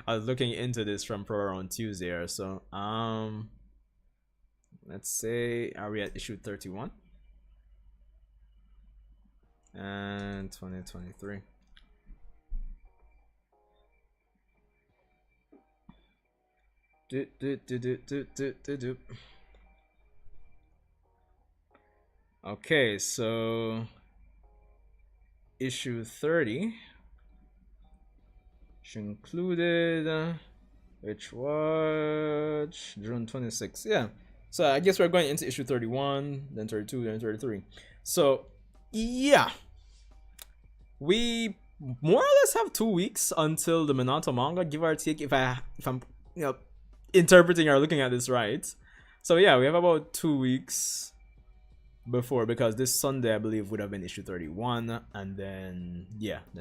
I was looking into this from probably on Tuesday or so. Let's say, are we at issue 31? And 2023. Okay, so issue 30, which included, which was June 26th. Yeah. So I guess we're going into issue 31, then 32, then 33. So yeah, we more or less have 2 weeks until the Minato manga, give or take, if I'm interpreting or looking at this right. So yeah, we have about 2 weeks before, because this Sunday I believe would have been issue 31, and then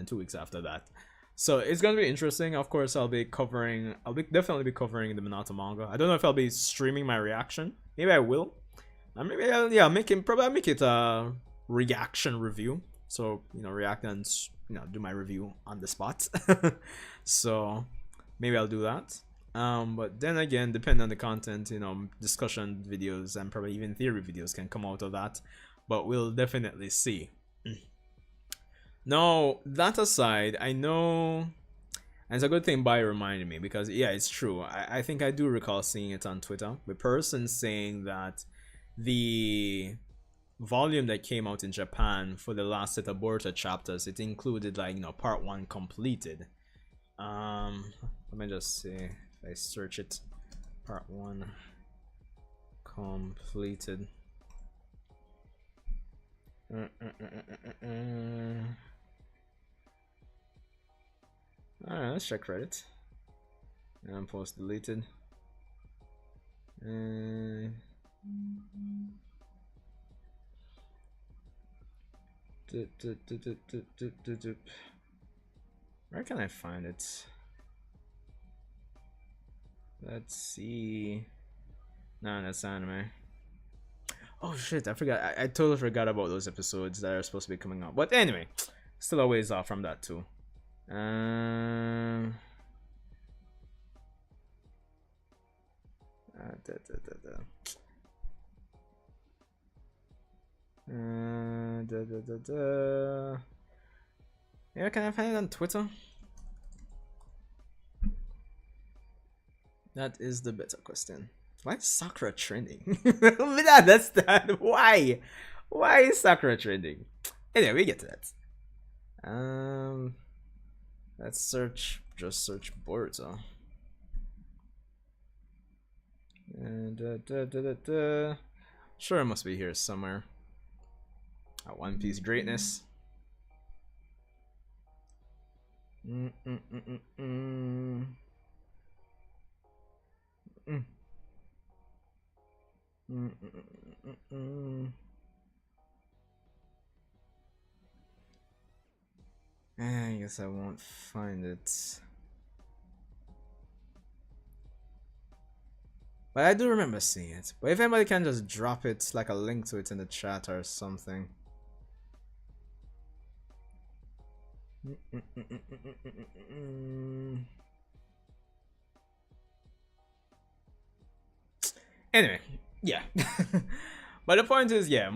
2 weeks after that. So it's gonna be interesting. Of course, I'll definitely be covering the Minato manga. I don't know if I'll be streaming my reaction. Maybe I will. Maybe I'll make it a reaction review. So react and do my review on the spot. So maybe I'll do that. But then again, depending on the content, discussion videos and probably even theory videos can come out of that. But we'll definitely see. Now, that aside, I know, and it's a good thing Bai reminded me, because yeah, it's true. I think I do recall seeing it on Twitter. The person saying that the volume that came out in Japan for the last set of Boruto chapters, it included like part 1 completed. Let me just see if I search it. Part 1 completed. Alright, let's check Reddit. And post deleted. Where can I find it? Let's see. No, that's anime. Oh shit, I forgot. I totally forgot about those episodes that are supposed to be coming out. But anyway, still a ways off from that too. Yeah, can I find it on Twitter? That is the better question. Why is Sakura trending? That's that. Why? Why is Sakura trending? Anyway, we get to that. Let's search. Just search Boruto. Sure, it must be here somewhere. One Piece greatness. I guess I won't find it. But I do remember seeing it. But if anybody can just drop it, like a link to it in the chat or something. Anyway, yeah. But the point is, yeah,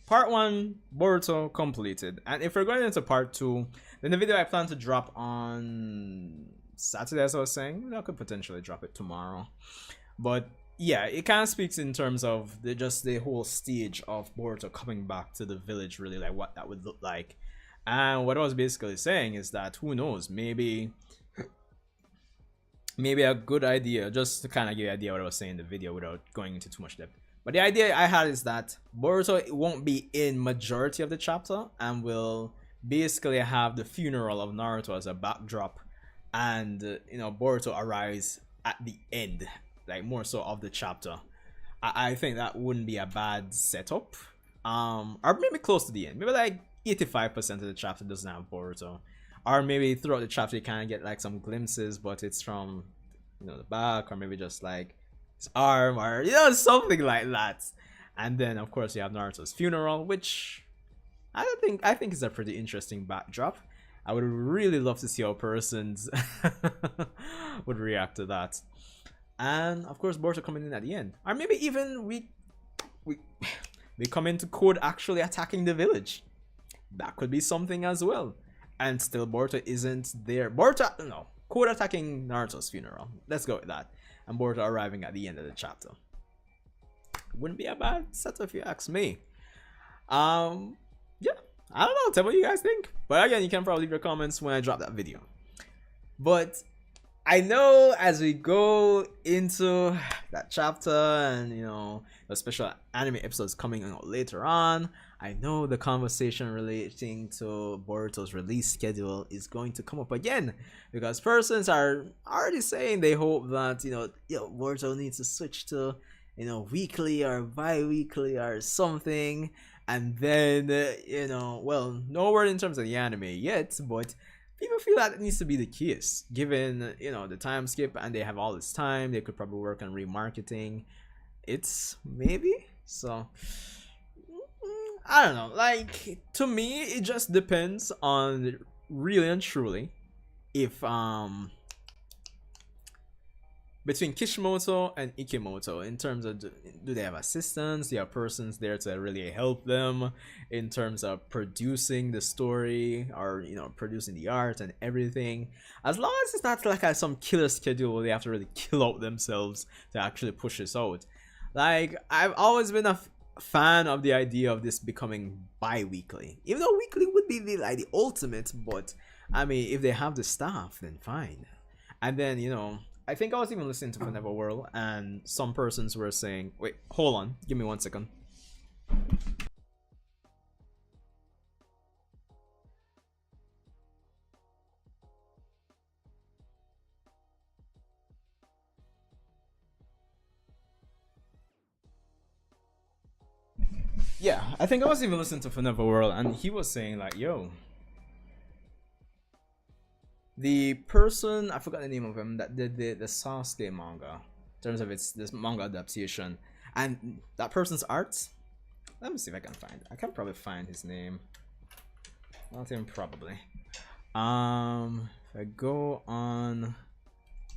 part one, Boruto completed. And if we're going into part two, then the video I plan to drop on Saturday, as I was saying, I could potentially drop it tomorrow. But yeah, it kind of speaks in terms of just the whole stage of Boruto coming back to the village, really, like what that would look like. And what I was basically saying is that, who knows, maybe a good idea, just to kind of give you an idea what I was saying in the video without going into too much depth. But the idea I had is that Boruto won't be in majority of the chapter and will basically have the funeral of Naruto as a backdrop, and Boruto arrives at the end, like more so of the chapter. I think that wouldn't be a bad setup, or maybe close to the end, maybe like 85% of the chapter doesn't have Boruto, or maybe throughout the chapter you kind of get like some glimpses, but it's from the back, or maybe just like his arm, or something like that. And then of course you have Naruto's funeral, which I think is a pretty interesting backdrop. I would really love to see how persons would react to that. And of course Boruto coming in at the end, or maybe even we come into Code actually attacking the village. That could be something as well. And still Boruto isn't there. Code attacking Naruto's funeral. Let's go with that. And Boruto arriving at the end of the chapter. Wouldn't be a bad setup if you ask me. Yeah, I don't know. Tell me what you guys think. But again, you can probably leave your comments when I drop that video. But I know as we go into that chapter, and the special anime episodes coming out later on, I know the conversation relating to Boruto's release schedule is going to come up again, because persons are already saying they hope that Boruto needs to switch to weekly or bi-weekly or something. And then well, no word in terms of the anime yet, but people feel that it needs to be the case, given the time skip, and they have all this time. They could probably work on remarketing it's maybe. So I don't know, like, to me it just depends on really and truly if between Kishimoto and Ikemoto, in terms of do they have assistants, do they have persons there to really help them in terms of producing the story, or producing the art and everything. As long as it's not like some killer schedule where they have to really kill out themselves to actually push this out. Like, I've always been a fan of the idea of this becoming bi-weekly, even though weekly would be the ultimate, but I mean, if they have the staff, then fine. And then I think I was even listening to Forever World, and some persons were saying, wait, hold on, give me 1 second. Yeah, I think I was even listening to Forever World, and he was saying like, yo, the person, I forgot the name of him, that did the Sasuke manga, in terms of this manga adaptation, and that person's art, let me see if I can find it. I can probably find his name. Not even probably. If I go on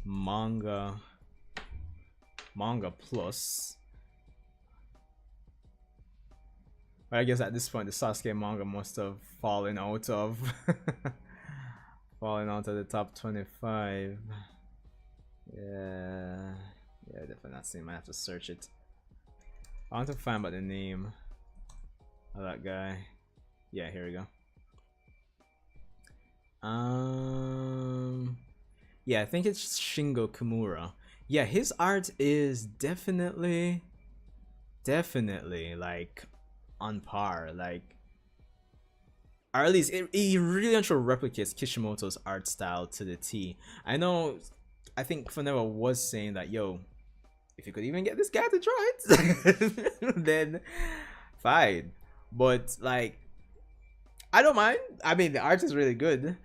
manga plus, but I guess at this point the Sasuke manga must have fallen out of the top 25. Yeah, definitely not seeing. I have to search it. I want to find out the name of that guy. Yeah, here we go. Yeah, I think it's Shingo Kimura. Yeah, his art is definitely like on par, like, or at least it really actually replicates Kishimoto's art style to the T. I think Forever was saying that, yo, if you could even get this guy to draw it, then fine. But like, I don't mind. I mean, the art is really good.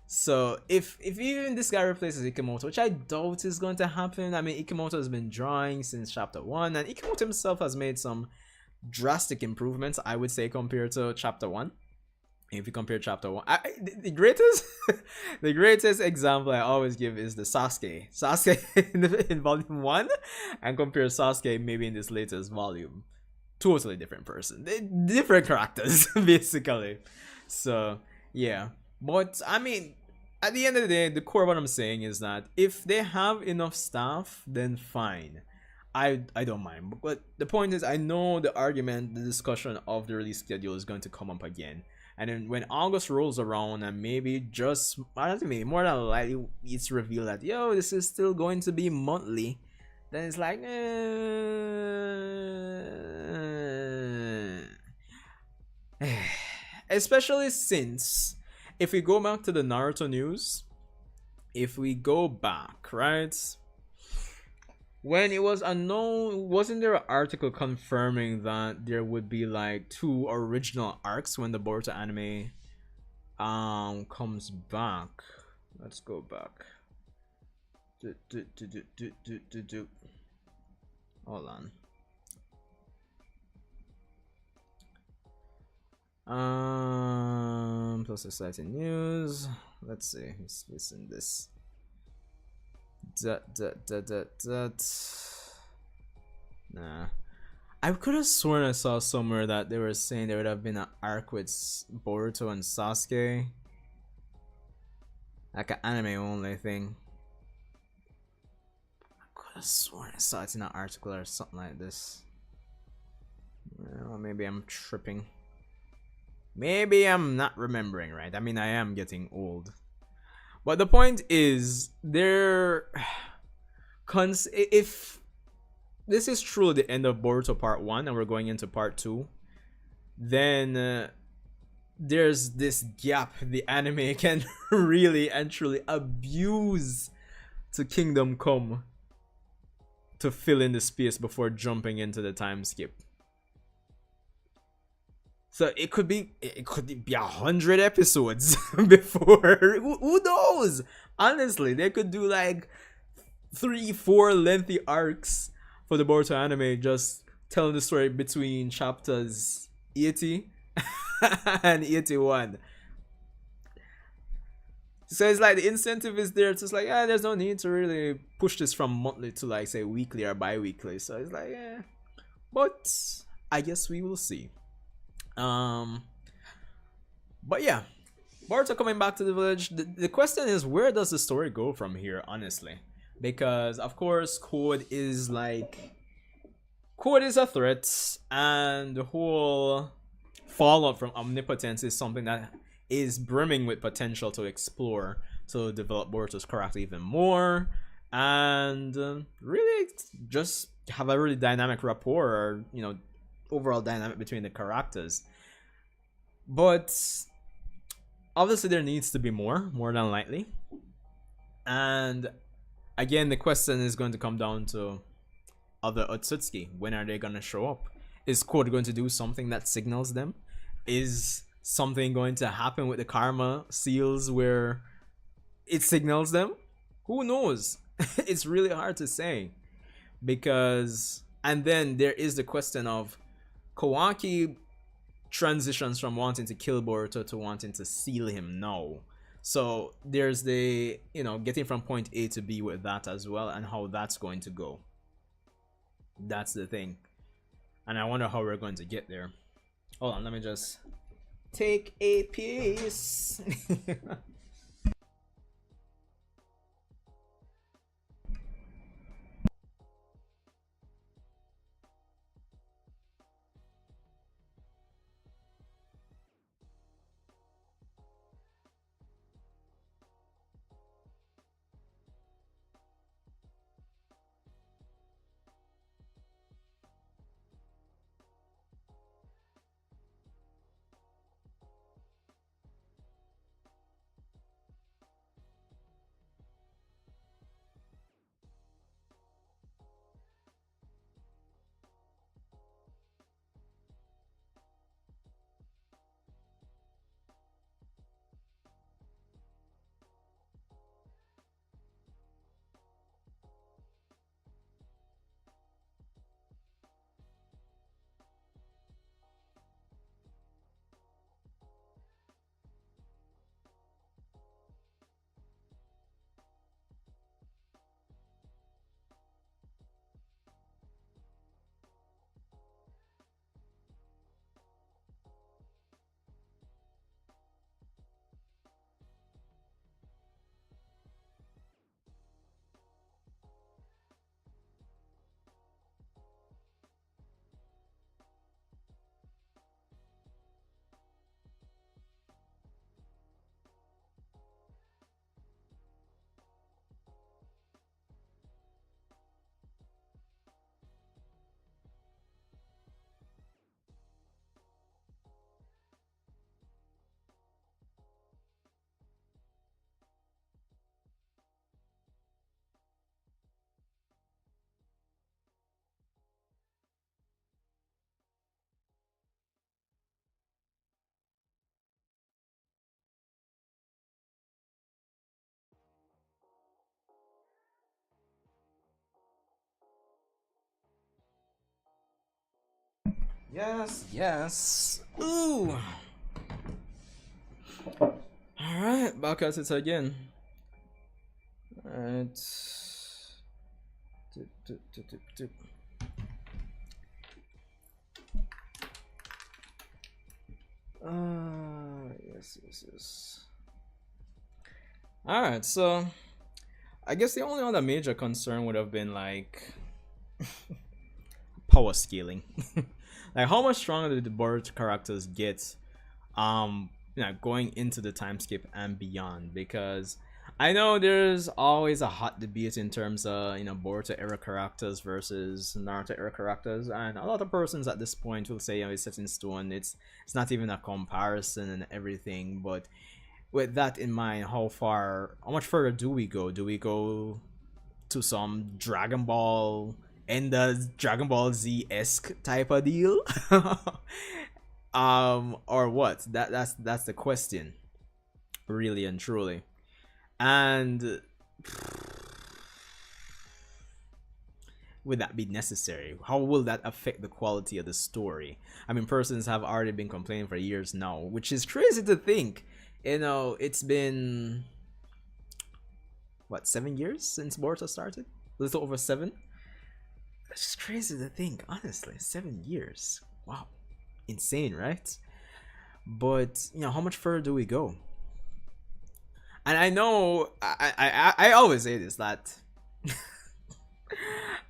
So if even this guy replaces Ikemoto, which I doubt is going to happen. I mean, Ikemoto has been drawing since chapter 1, and Ikemoto himself has made some drastic improvements, I would say, compared to chapter 1. If you compare chapter one, the greatest, the greatest example I always give is the Sasuke in volume one, and compare Sasuke maybe in this latest volume. Totally different person, different characters basically. So yeah, but I mean, at the end of the day, the core of what I'm saying is that if they have enough staff, then fine. I don't mind. But the point is, I know the argument, the discussion of the release schedule is going to come up again. And then when August rolls around and maybe just, I don't mean, more than likely it's revealed that, yo, this is still going to be monthly, then it's like, especially since if we go back to the Naruto news, if we go back, right? When it was unknown, wasn't there an article confirming that there would be like 2 original arcs when the Boruto anime comes back? Let's go back. Hold on. Plus exciting news. Let's see. Let's listen this. Nah. I could have sworn I saw somewhere that they were saying there would have been an arc with Boruto and Sasuke. Like an anime only thing. I could have sworn I saw it in an article or something like this. Well, maybe I'm tripping. Maybe I'm not remembering right. I mean, I am getting old. But the point is, if this is truly the end of Boruto Part 1 and we're going into Part 2, then there's this gap the anime can really and truly abuse to Kingdom Come to fill in the space before jumping into the time skip. So it could be 100 episodes before, who knows? Honestly, they could do like 3-4 lengthy arcs for the Boruto anime, just telling the story between chapters 80 and 81. So it's like the incentive is there. It's just like, there's no need to really push this from monthly to like say weekly or bi-weekly. So it's like, but I guess we will see. But yeah, Boruto coming back to the village. The question is, where does the story go from here, honestly? Because of course Code is a threat, and the whole fallout from omnipotence is something that is brimming with potential to explore, to develop Boruto's character even more, and really just have a really dynamic rapport, or overall dynamic between the characters. But obviously there needs to be more than likely. And again, the question is going to come down to other Otsutsuki. When are they going to show up? Is Code going to do something that signals them? Is something going to happen with the karma seals where it signals them? Who knows? It's really hard to say. Because, and then there is the question of Kawaki transitions from wanting to kill Boruto to wanting to seal him now. So there's the, getting from point A to B with that as well, and how that's going to go. That's the thing. And I wonder how we're going to get there. Hold on, let me just take a piece. Yes, yes. Ooh. Alright, back at it again. Alright. Yes. Alright, so I guess the only other major concern would have been like power scaling. Like how much stronger did the Boruto characters get going into the time skip and beyond, because I know there's always a hot debate in terms of Boruto era characters versus Naruto era characters, and a lot of persons at this point will say it's set in stone, it's not even a comparison and everything. But with that in mind, how much further do we go? Do we go to some Dragon Ball and the Dragon Ball Z-esque type of deal? Or what? That's the question, really and truly. And would that be necessary? How will that affect the quality of the story? I mean, persons have already been complaining for years now, which is crazy to think. It's been what, 7 years since Boruto started? A little over 7. It's just crazy to think, honestly. 7 years. Wow. Insane, right? But how much further do we go? And I know I always say this, that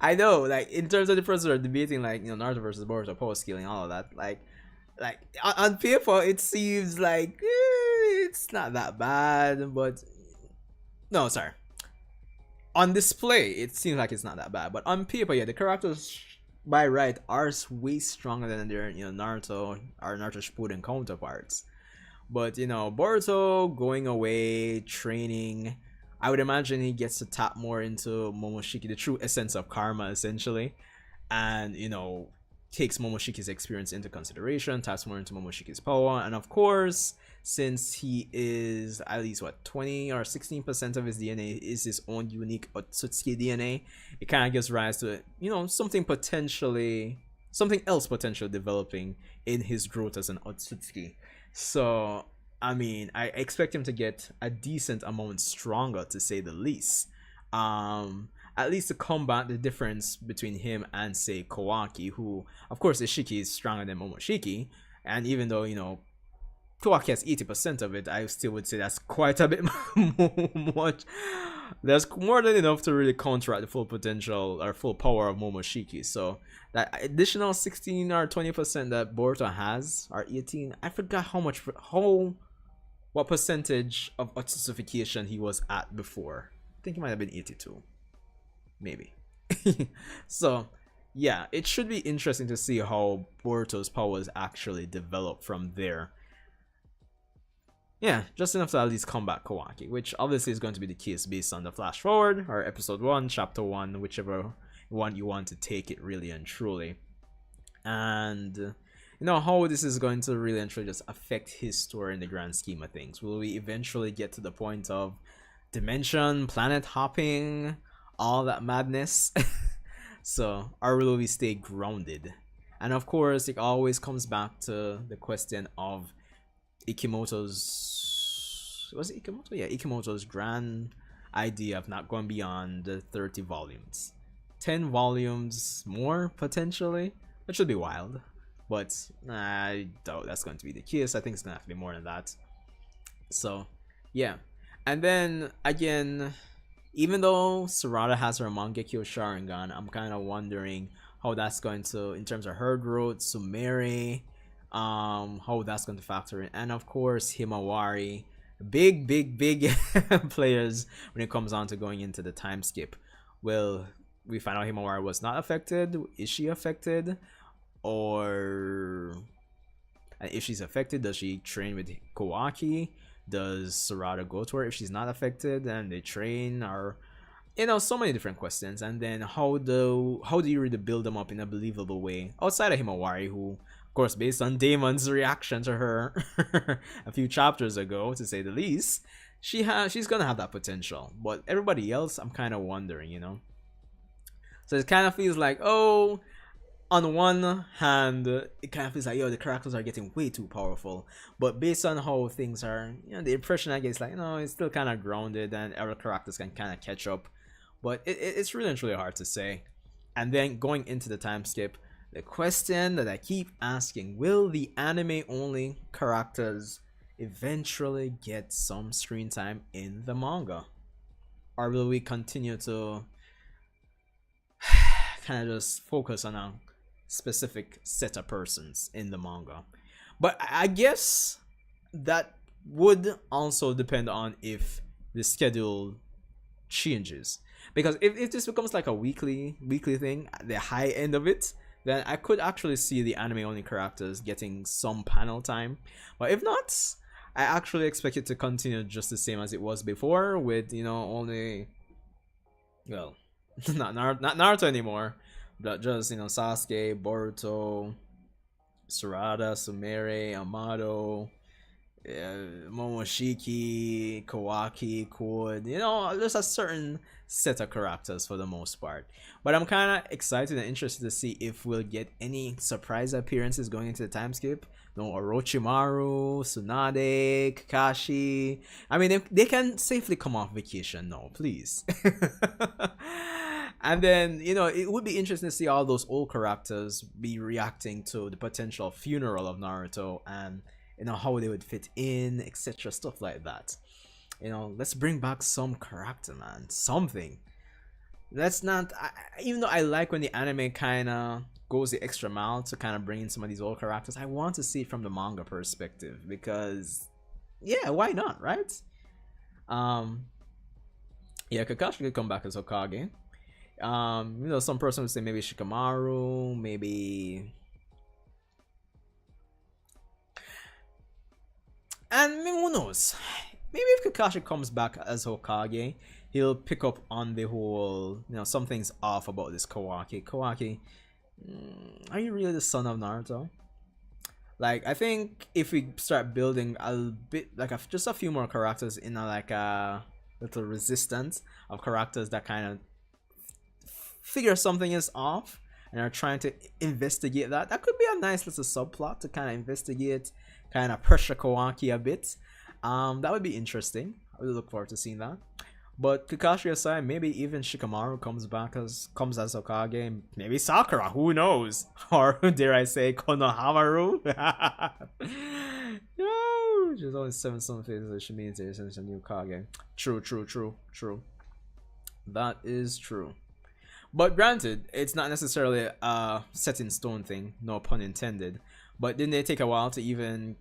I know, like, in terms of the person who are debating, like, Naruto versus Boruto, power scaling, all of that, like on paper it seems like it's not that bad, but no, sorry, on display it seems like it's not that bad, but on paper, yeah, the characters by right are way stronger than their Naruto or Naruto Shippuden counterparts. But Boruto going away, training, I would imagine he gets to tap more into Momoshiki, the true essence of karma, essentially, and takes Momoshiki's experience into consideration, taps more into Momoshiki's power, and of course, since he is at least 20 or 16% of his DNA is his own unique Otsutsuki DNA, it kind of gives rise to something else potentially developing in his growth as an Otsutsuki. So I mean, I expect him to get a decent amount stronger, to say the least. At least to combat the difference between him and, say, Kawaki, who, of course, Ishiki is stronger than Momoshiki, and even though Kawaki has 80% of it, I still would say that's quite a bit much. There's more than enough to really counteract the full potential or full power of Momoshiki. So that additional 16 or 20% that Boruto has, or 18, I forgot what percentage of Otsutsufication he was at before. I think it might have been 82, maybe. So yeah, it should be interesting to see how Boruto's powers actually develop from there. Yeah, just enough to at least combat Kawaki, which obviously is going to be the case based on the flash forward, or episode 1, chapter 1, whichever one you want to take it, really and truly. And how this is going to really and truly just affect his story in the grand scheme of things. Will we eventually get to the point of dimension, planet hopping, all that madness? So, or will we stay grounded? And of course, it always comes back to the question of Ikimoto's, was it Ikimoto? Yeah, Ikimoto's grand idea of not going beyond the 30 volumes. 10 volumes more, potentially, which would be wild. But I doubt that's going to be the case. I think it's going to have to be more than that. So, yeah. And then, again, even though Sarada has her Mangekyo Sharingan, I'm kind of wondering how that's going to, in terms of her growth, Sumere, how that's going to factor in. And of course, Himawari. Big players when it comes on to going into the time skip. Will we find out Himawari was not affected? Is she affected? Or if she's affected, does she train with Kawaki? Does Sarada go to her if she's not affected and they train? Or so many different questions. And then how do you really build them up in a believable way outside of Himawari, who, of course, based on Damon's reaction to her a few chapters ago, to say the least, she's gonna have that potential. But everybody else, I'm kind of wondering, So it kind of feels like, on one hand, it kind of feels like, yo, the characters are getting way too powerful. But based on how things are, the impression I get is like, it's still kind of grounded and other characters can kind of catch up. But it's really and truly hard to say. And then going into the time skip, the question that I keep asking, will the anime only characters eventually get some screen time in the manga? Or will we continue to kind of just focus on a specific set of persons in the manga? But I guess that would also depend on if the schedule changes. Because if this becomes like a weekly thing at the high end of it, then I could actually see the anime only characters getting some panel time. But if not, I actually expect it to continue just the same as it was before, with only, well, not Naruto anymore, but just Sasuke, Boruto, Sarada, Sumire, Amado, Momoshiki, Kawaki, Kud, there's a certain set of characters for the most part. But I'm kind of excited and interested to see if we'll get any surprise appearances going into the time skip. Orochimaru, Tsunade, Kakashi. I mean, they can safely come off vacation now, please. And then, it would be interesting to see all those old characters be reacting to the potential funeral of Naruto and how they would fit in, etc. Stuff like that. Let's bring back some character, man. Something. Let's not, even though I like when the anime kind of goes the extra mile to kind of bring in some of these old characters, I want to see it from the manga perspective, because yeah, why not, right? Yeah, Kakashi could come back as Hokage. Some person would say maybe Shikamaru, maybe, and who knows, maybe if Kakashi comes back as Hokage, he'll pick up on the whole, something's off about this Kawaki. Are you really the son of Naruto? Like, I think if we start building a bit, like just a few more characters in a little resistance of characters that kind of figure something is off and are trying to investigate that could be a nice little subplot to kind of investigate, kind of pressure Kawaki a bit. That would be interesting. I would look forward to seeing that. But Kakashi aside, maybe even Shikamaru comes as Hokage, maybe Sakura, who knows? Or dare I say Konohamaru? No, there's only 7 sun phases, which means there's a new Kage. True. That is true. But granted, it's not necessarily a set in stone thing, no pun intended. But didn't they take a while to even,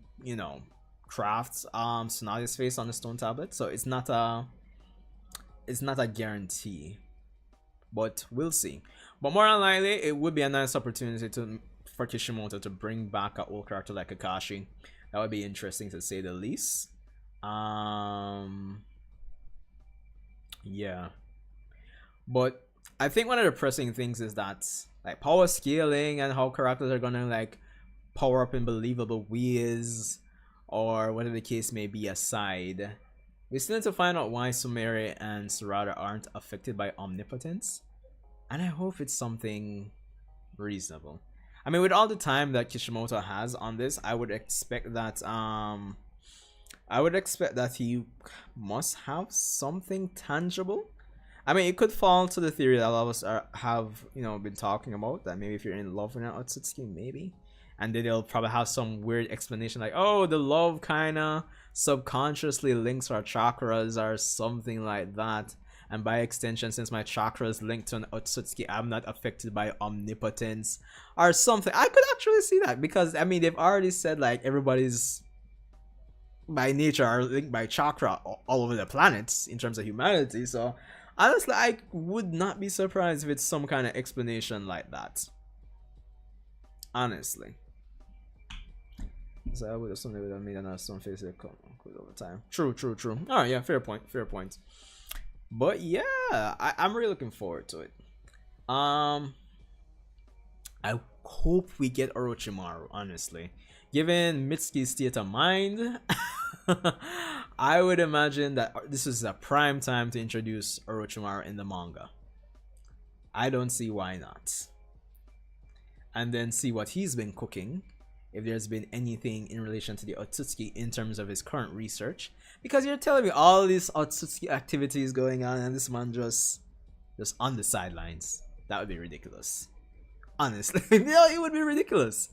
craft Tsunade's face on the stone tablet? So it's not a guarantee, but we'll see. But more than likely, it would be a nice opportunity for Kishimoto to bring back an old character like Kakashi. That would be interesting to say the least. Yeah, but I think one of the pressing things is that like power scaling and how characters are gonna like power up in believable ways, or whatever the case may be aside, we still need to find out why Sumire and Sarada aren't affected by omnipotence, and I hope it's something reasonable. I mean, with all the time that Kishimoto has on this, I would expect that he must have something tangible. I mean, it could fall to the theory that a lot of us have been talking about, that maybe if you're in love with an Otsutsuki, maybe. And then they'll probably have some weird explanation like, oh, the love kind of subconsciously links our chakras or something like that. And by extension, since my chakra is linked to an Otsutsuki, I'm not affected by omnipotence or something. I could actually see that, because, I mean, they've already said like everybody's by nature are linked by chakra all over the planets in terms of humanity. So honestly, I would not be surprised if it's some kind of explanation like that. Honestly. So I would assume they would have made another stone face over time. True. Alright, yeah, fair point. But yeah, I'm really looking forward to it. I hope we get Orochimaru, honestly. Given Mitsuki's state of mind, I would imagine that this is a prime time to introduce Orochimaru in the manga. I don't see why not. and then see what he's been cooking, if there's been anything in relation to the Otsutsuki in terms of his current research. Because you're telling me all these Otsutsuki activities going on and this man just on the sidelines. That would be ridiculous. Honestly, it would be ridiculous.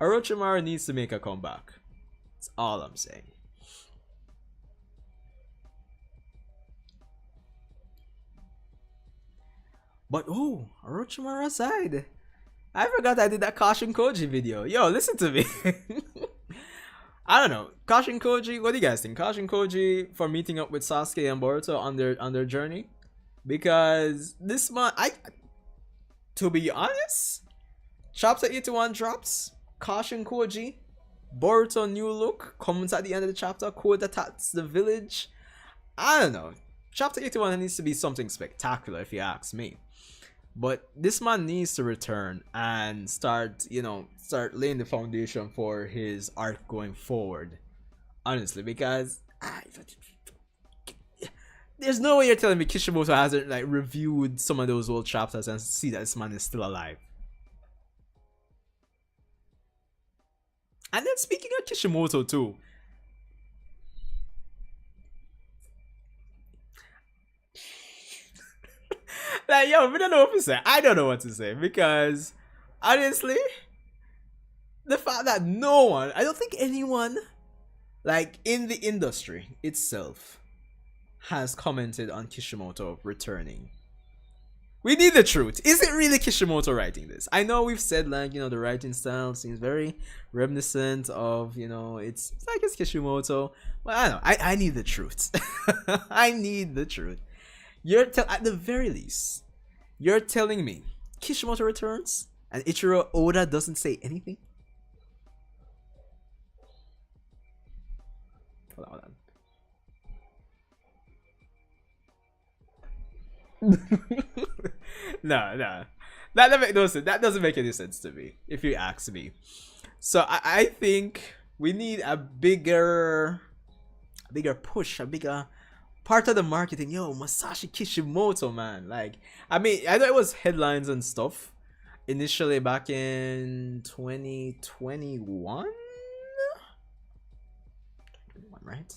Orochimaru needs to make a comeback. That's all I'm saying. But oh, Orochimaru aside, I forgot I did that Kashin Koji video. Yo, listen to me. I don't know. Kashin Koji, what do you guys think? Kashin Koji for meeting up with Sasuke and Boruto on their journey? Because this month, to be honest, chapter 81 drops. Kashin Koji, Boruto new look comes at the end of the chapter. Code attacks the village. I don't know. Chapter 81 needs to be something spectacular if you ask me. But this man needs to return and start laying the foundation for his arc going forward. Honestly, because there's no way you're telling me Kishimoto hasn't like reviewed some of those old chapters and see that this man is still alive. And then speaking of Kishimoto too, like, yo, we don't know what to say. I don't know what to say because honestly, the fact that no one, I don't think anyone, like in the industry itself, has commented on Kishimoto returning. We need the truth. Is it really Kishimoto writing this? I know we've said like, the writing style seems very reminiscent of, it's like it's Kishimoto. But I don't know. I need the truth. I need the truth. At the very least, you're telling me Kishimoto returns and Ichiro Oda doesn't say anything? Hold on. No. That doesn't make no sense. That doesn't make any sense to me, if you ask me. So I think we need a bigger push, a bigger part of the marketing. Yo, Masashi Kishimoto, man. Like, I mean, I know it was headlines and stuff initially back in 2021, right?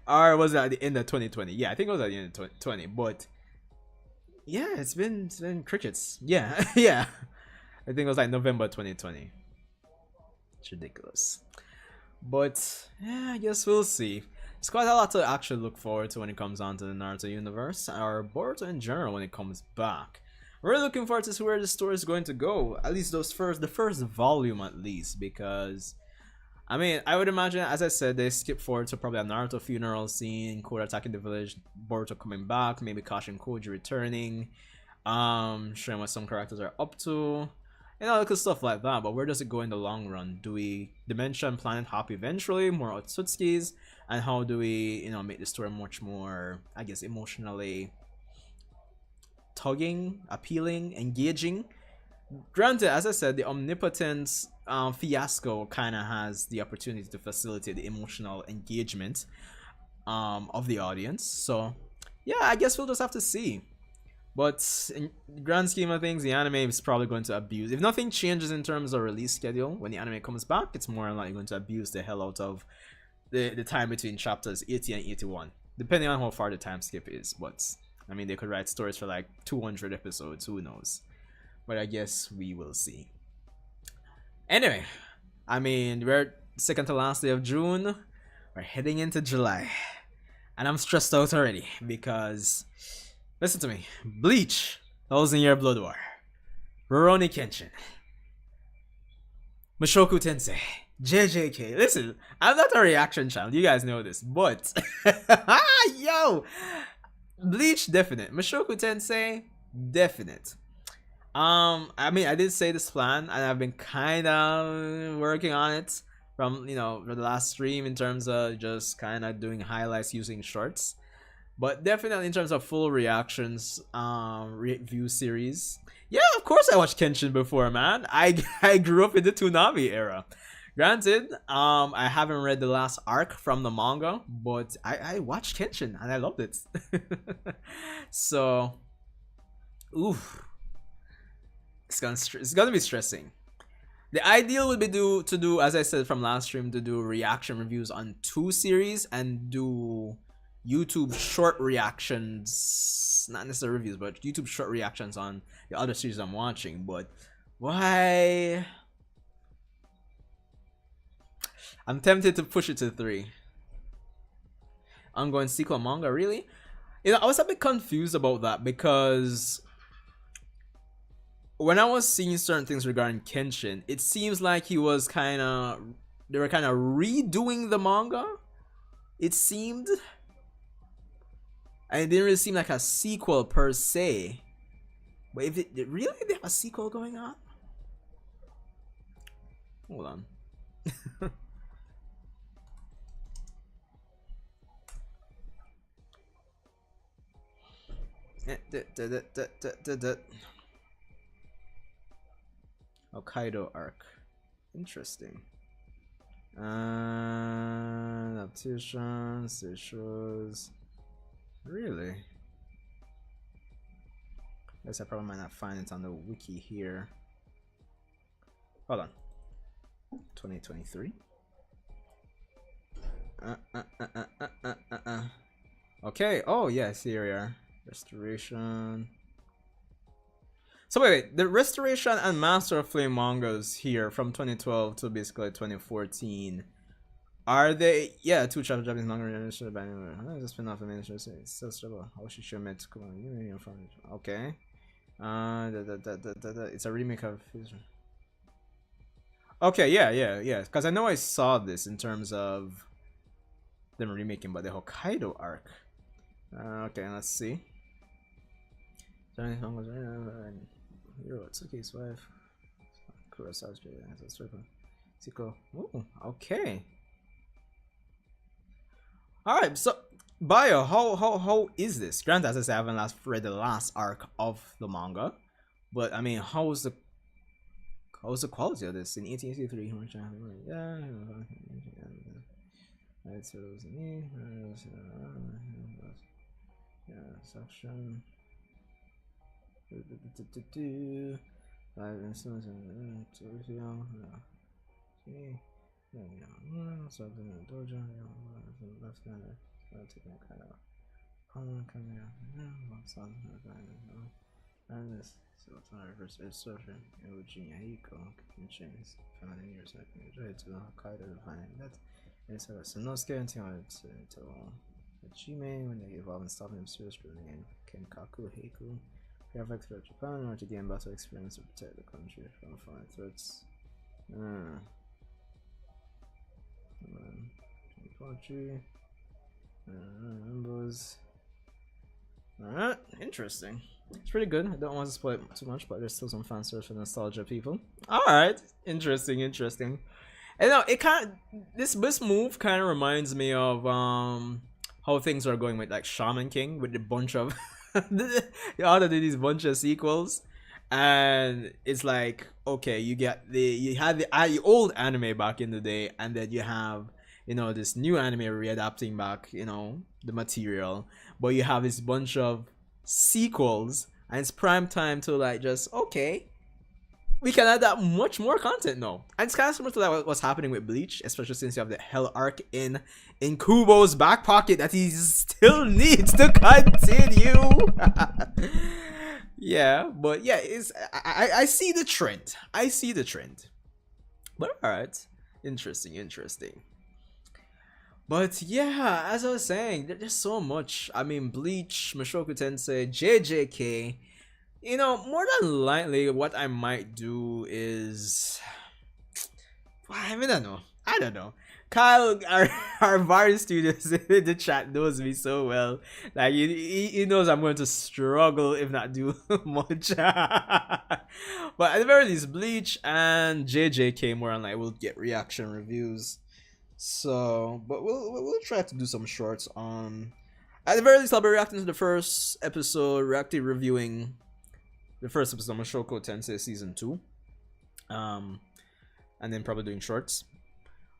Or was it at the end of 2020? Yeah, I think it was at the end of 2020. But yeah, it's been crickets. Yeah, yeah. I think it was like November 2020. It's ridiculous. But yeah, I guess we'll see. It's quite a lot to actually look forward to when it comes on to the Naruto universe, or Boruto in general when it comes back. We're really looking forward to see where the story is going to go. At least the first volume at least, because I mean, I would imagine, as I said, they skip forward to probably a Naruto funeral scene, Kura attacking the village, Boruto coming back, maybe Kashin Koji returning, showing what some characters are up to, look at stuff like that. But where does it go in the long run? Do we Dimension Planet hop eventually, more Otsutskis, and how do we, make the story much more, I guess, emotionally tugging, appealing, engaging? Granted, as I said, the omnipotence fiasco kind of has the opportunity to facilitate the emotional engagement of the audience. So yeah, I guess we'll just have to see. But in the grand scheme of things, the anime is probably going to abuse, if nothing changes in terms of release schedule when the anime comes back, it's more likely going to abuse the hell out of the time between chapters 80 and 81, depending on how far the time skip is. But I mean, they could write stories for like 200 episodes, who knows. But I guess we will see. Anyway, I mean, we're second to last day of June. We're heading into July. And I'm stressed out already because, listen to me, Bleach, 1000-Year Blood War, Rurouni Kenshin, Mushoku Tensei, JJK. Listen, I'm not a reaction channel. You guys know this. But, yo, Bleach, definite. Mushoku Tensei, definite. I mean, I did say this plan, and I've been kind of working on it from, for the last stream in terms of just kind of doing highlights using shorts. But definitely in terms of full reactions, review series. Yeah, of course I watched Kenshin before, man. I grew up in the Toonami era. Granted, I haven't read the last arc from the manga, but I watched Kenshin and I loved it. So, oof. It's gonna be stressing. The ideal would be to do, as I said from last stream, to do reaction reviews on 2 series and do YouTube short reactions, not necessarily reviews, but YouTube short reactions on the other series I'm watching. But why? I'm tempted to push it to 3. Ongoing sequel manga, really? You know, I was a bit confused about that because when I was seeing certain things regarding Kenshin, it seems like they were kind of redoing the manga. It seemed, and it didn't really seem like a sequel per se. But if it really, they have a sequel going on? Hold on. Hokkaido arc. Interesting. Adaptations, it shows. Really? Guess I probably might not find it on the wiki here. Hold on. 2023. Okay. Oh yes, here we are. Restoration. So wait, the Restoration and Master of Flame mangas here from 2012 to basically 2014. Are they? Yeah, 2 chapter Japanese manga related by the spin-off of Ministry. It's so struggle. How she should met. Come on, okay. It's a remake of. Okay, yeah. Because I know I saw this in terms of them remaking, but the Hokkaido arc. Okay, let's see. Tsuki's wife. Kurosawa's Siko. Ooh, okay. Alright, so Bio, how is this? Granted, as I said, I haven't read the last arc of the manga, but I mean, how's the quality of this in 1883? Section. When they evolve and stop in serious scrutiny and Kenkaku Heiku. Perfect for Japan or to gain battle experience to protect the country from foreign threats. Alright, interesting. It's pretty good. I don't want to spoil it too much, but there's still some fan service for nostalgia people. Alright, interesting. And now it this move kind of reminds me of how things are going with like Shaman King with the bunch of you ought to do these bunch of sequels, and it's like, okay, you had the old anime back in the day, and then you have, you know, this new anime readapting back, you know, the material, but you have this bunch of sequels, and it's prime time to like just, okay, we can add that much more content now. And it's kind of similar to that what's happening with Bleach, especially since you have the Hell arc in Kubo's back pocket that he still needs to continue. Yeah, but yeah, I see the trend. But alright, interesting. But yeah, as I was saying, there's so much. I mean, Bleach, Mushoku Tensei, JJK. You know, more than likely, what I might do is, I don't know. Kyle, our Vari Studios in the chat knows me so well. Like, he knows I'm going to struggle if not do much. But at the very least, Bleach and JJK more on like we'll get reaction reviews. So, but we'll try to do some shorts on. At the very least, I'll be reacting to the first episode, reviewing the first episode of Mushoku Tensei season 2, and then probably doing shorts.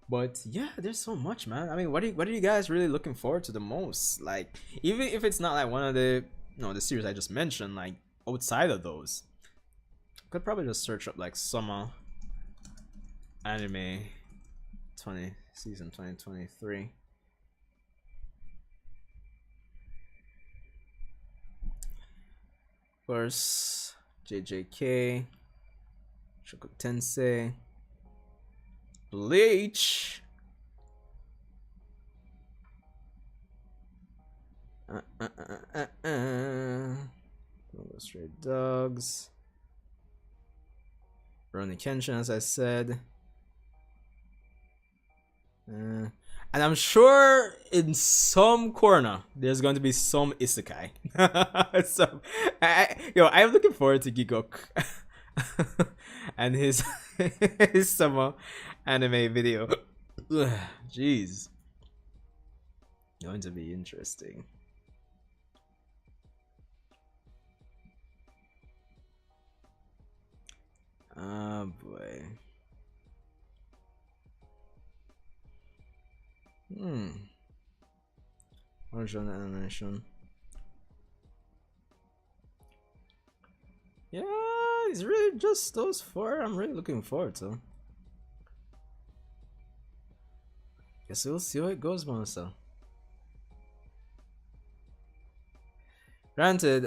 But yeah, there's so much, man. I mean, what are you guys really looking forward to the most? Like, even if it's not like one of the the series I just mentioned, like outside of those, Could probably just search up like summer anime season 2023. Of course, JJK, Mushoku Tensei, Bleach. Stray Dogs. Rurouni Kenshin, as I said. And I'm sure in some corner there's going to be some isekai. So, I'm looking forward to Gigok and his his summer anime video. Jeez, going to be interesting. Oh boy. Original animation. Yeah, it's really just those four I'm really looking forward to. Guess we'll see how it goes, Monster. Granted,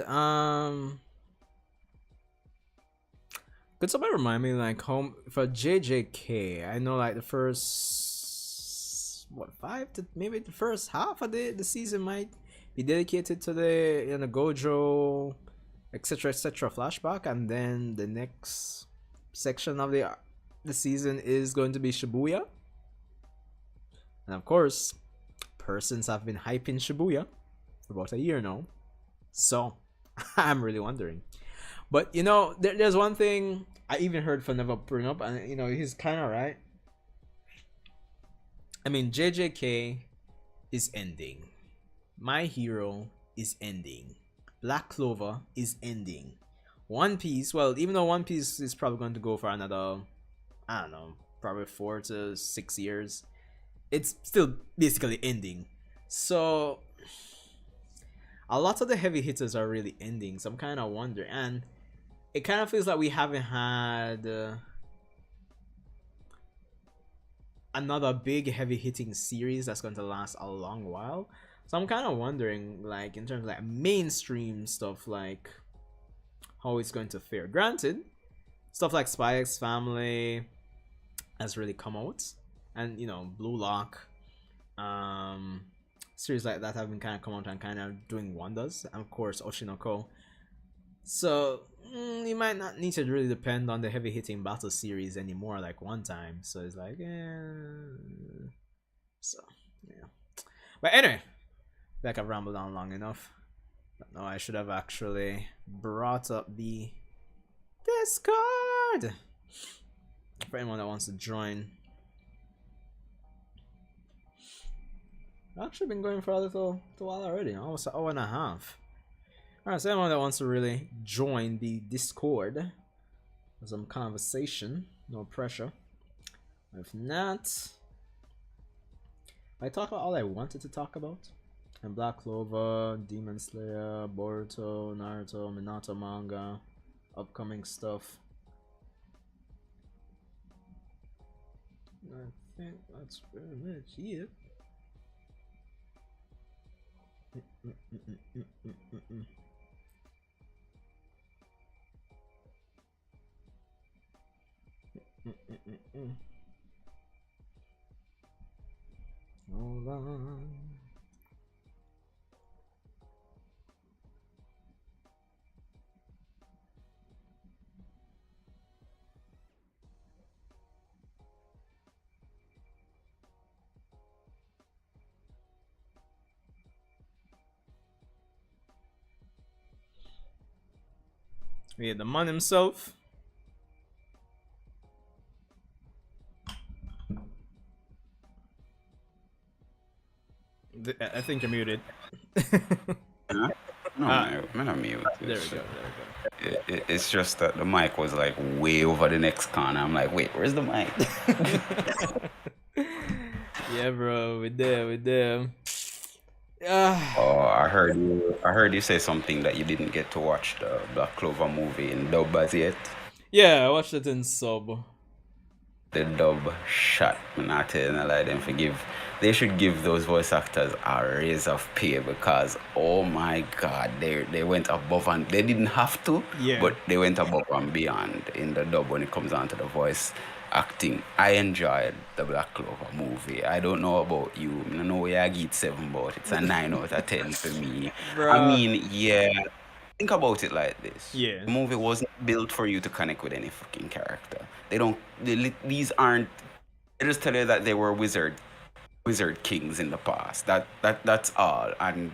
could somebody remind me, like, home for JJK? I know, like, the first, what, 5 to maybe the first half of the season might be dedicated to the Gojo, etc., flashback, and then the next section of the season is going to be Shibuya. And of course, persons have been hyping Shibuya for about a year now, so I'm really wondering. But there's one thing I even heard from Never bring up, and he's kind of right. I mean, JJK is ending. My Hero is ending. Black Clover is ending. One Piece, well, even though One Piece is probably going to go for another, I don't know, probably 4 to 6 years, it's still basically ending. So a lot of the heavy hitters are really ending, so I'm kind of wondering, and it kind of feels like we haven't had another big heavy hitting series that's going to last a long while. So I'm kind of wondering, like, in terms of like mainstream stuff, like how it's going to fare. Granted, stuff like Spy X Family has really come out, and Blue Lock, series like that have been kind of come out and kind of doing wonders, and of course Oshinoko. So you might not need to really depend on the heavy hitting battle series anymore like one time. So it's like, so yeah. But anyway, like I've rambled on long enough. But no, I should have actually brought up the Discord for anyone that wants to join. I've actually been going for a little while already, almost an hour and a half. Alright, so anyone that wants to really join the Discord for some conversation, no pressure. If not, I talk about all I wanted to talk about. And Black Clover, Demon Slayer, Boruto, Naruto, Minato manga, upcoming stuff. I think that's pretty much it. Hold on. We had the man himself. I think you're muted. Huh? No, I'm not mute. There we go. It's just that the mic was like way over the next corner. I'm like, wait, where's the mic? Yeah, bro, we're there. Oh, I heard you say something that you didn't get to watch the Black Clover movie in dub as yet. Yeah, I watched it in sub. The dub shot. I'm not telling a lie. Them forgive. They should give those voice actors a raise of pay because oh my god, they went above and they didn't have to, Yeah. but they went above and beyond in the dub when it comes down to the voice acting. I enjoyed the Black Clover movie. I don't know about you. I don't know where I get 7, but it's a 9 out of 10 for me. I Bruh. mean, yeah. Think about it like this. Yeah. The movie wasn't built for you to connect with any fucking character. They don't. These aren't. They just tell you that they were wizard kings in the past. That's all, and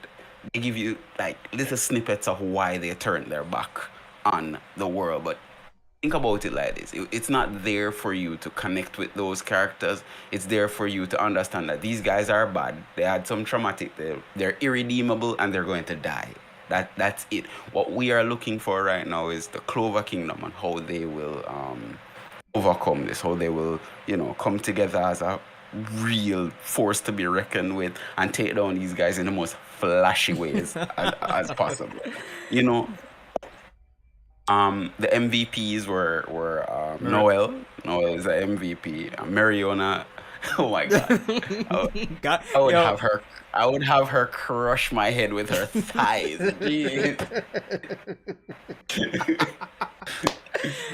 they give you like little snippets of why they turned their back on the world. But think about it like this: it's not there for you to connect with those characters. It's there for you to understand that these guys are bad. They had some traumatic. They're irredeemable, and they're going to die. That's it. What we are looking for right now is the Clover Kingdom and how they will overcome this, how they will, come together as a real force to be reckoned with and take down these guys in the most flashy ways as possible. You know, the MVPs were Noel. Noel is the MVP. Mariona. Oh my god. I would have her. I would have her crush my head with her thighs. Jeez.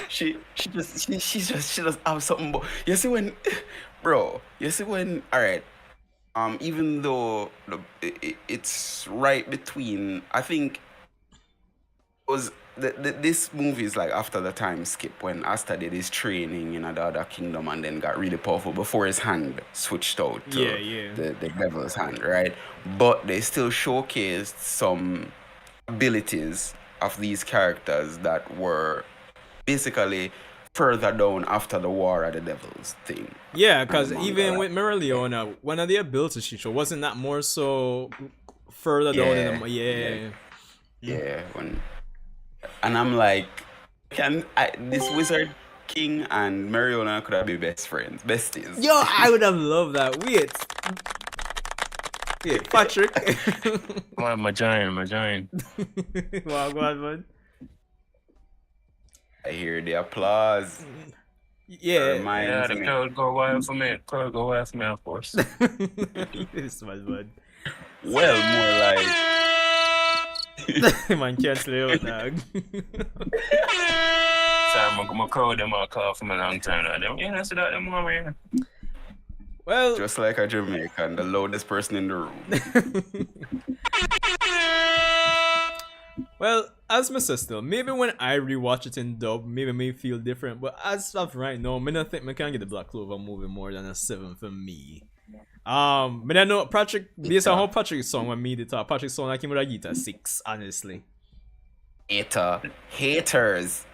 she just have something. You see when, bro. You see when. All right. Even though it's right between. I think it was this movie is like after the time skip when Asta did his training in the other kingdom and then got really powerful before his hand switched out to the devil's hand, right? But they still showcased some abilities of these characters that were basically further down after the war of the devils thing. Yeah, because even with Marileona, one of the abilities she showed wasn't that more so further down in the and I'm like, this Wizard King and Mariona could have been best friends, besties. Yo, I would have loved that. Wait, Patrick. My giant. Wow, go on, man. I hear the applause. Yeah, the crowd go wild for me. Crowd go wild for me, of course. This was bad. Well, more like. Man, can't slay out, dog. Sorry, my crowd them all call for me a long time now. Them, see that them over here. Well, just like a Jamaican, the loudest person in the room. Well, as my sister, maybe when I rewatch it in dub, maybe it may feel different. But as of right now, I don't think I can get the Black Clover movie more than a 7 for me. But I know Patrick, based on how Patrick's song when me did talk, Patrick's song like him would have get a 6, honestly. Haters.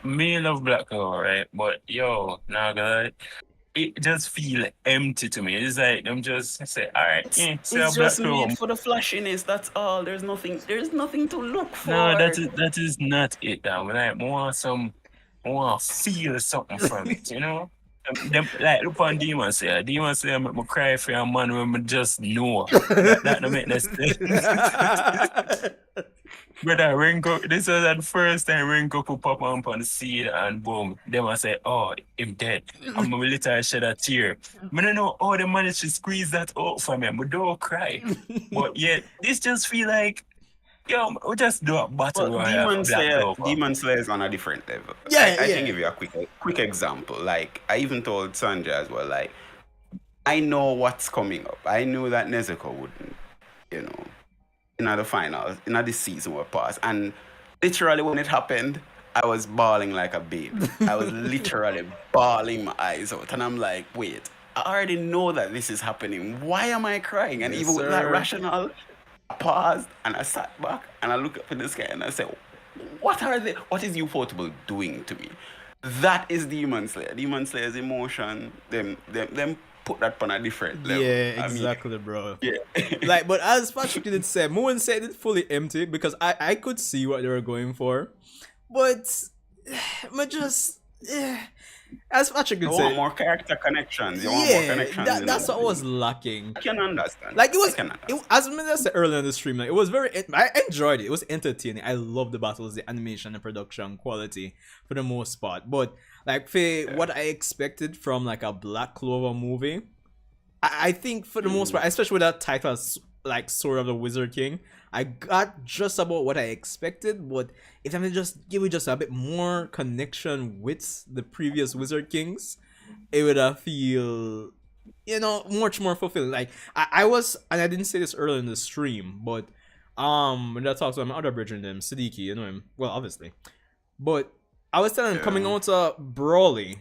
Me love Black Clover, right? But yo, now God, it just feel empty to me. It's like them just say, alright, it's just made for the flashiness, that's all. There's nothing to look for. No, that is not it. I want to feel something from it, you know? Them, like look on Demon Slayer. Demon Slayer make me cry for a man when I just know. that don't make no sense. Brother, this was the first time Rengoku pop up on the seed and boom. Them I say, oh, him dead. I'm a little shed a tear. I don't know how they managed to squeeze that out for me. I don't cry. But yet, this just feel like, yo, we just do a battle royale. Demon Slayer is on a different level. I can give you a quick example. Like, I even told Sanjae as well, like, I know what's coming up. I knew that Nezuko wouldn't, in the finals, in this season will pass. And literally when it happened, I was bawling like a baby. I was literally bawling my eyes out. And I'm like, wait, I already know that this is happening. Why am I crying? And even with that rationale, I paused and I sat back and I looked up in the sky and I said, what is Ufotable doing to me? That is Demon Slayer. Demon Slayer's emotion, them put that on a different level. Yeah, exactly, bro. Yeah. Like, but as Patrick did say, Moon said it fully empty because I could see what they were going for. But as Patrick You could want say, more character connections. You want more yeah, connections. in that's the what was movie. lacking. I can understand. Like it was, I can understand. as I said earlier in the stream, like it was I enjoyed it. It was entertaining. I love the battles, the animation, the production quality for the most part. But like for what I expected from like a Black Clover movie, I think for the most part, especially with that title, like Sword of the Wizard King, I got just about what I expected. But if I'm just give it just a bit more connection with the previous Wizard Kings, it would feel, you know, much more fulfilling. Like I was, and I didn't say this earlier in the stream, but when I talked to my other brethren, them Siddiqui, you know him well, obviously, but I was telling him coming out to Brawly,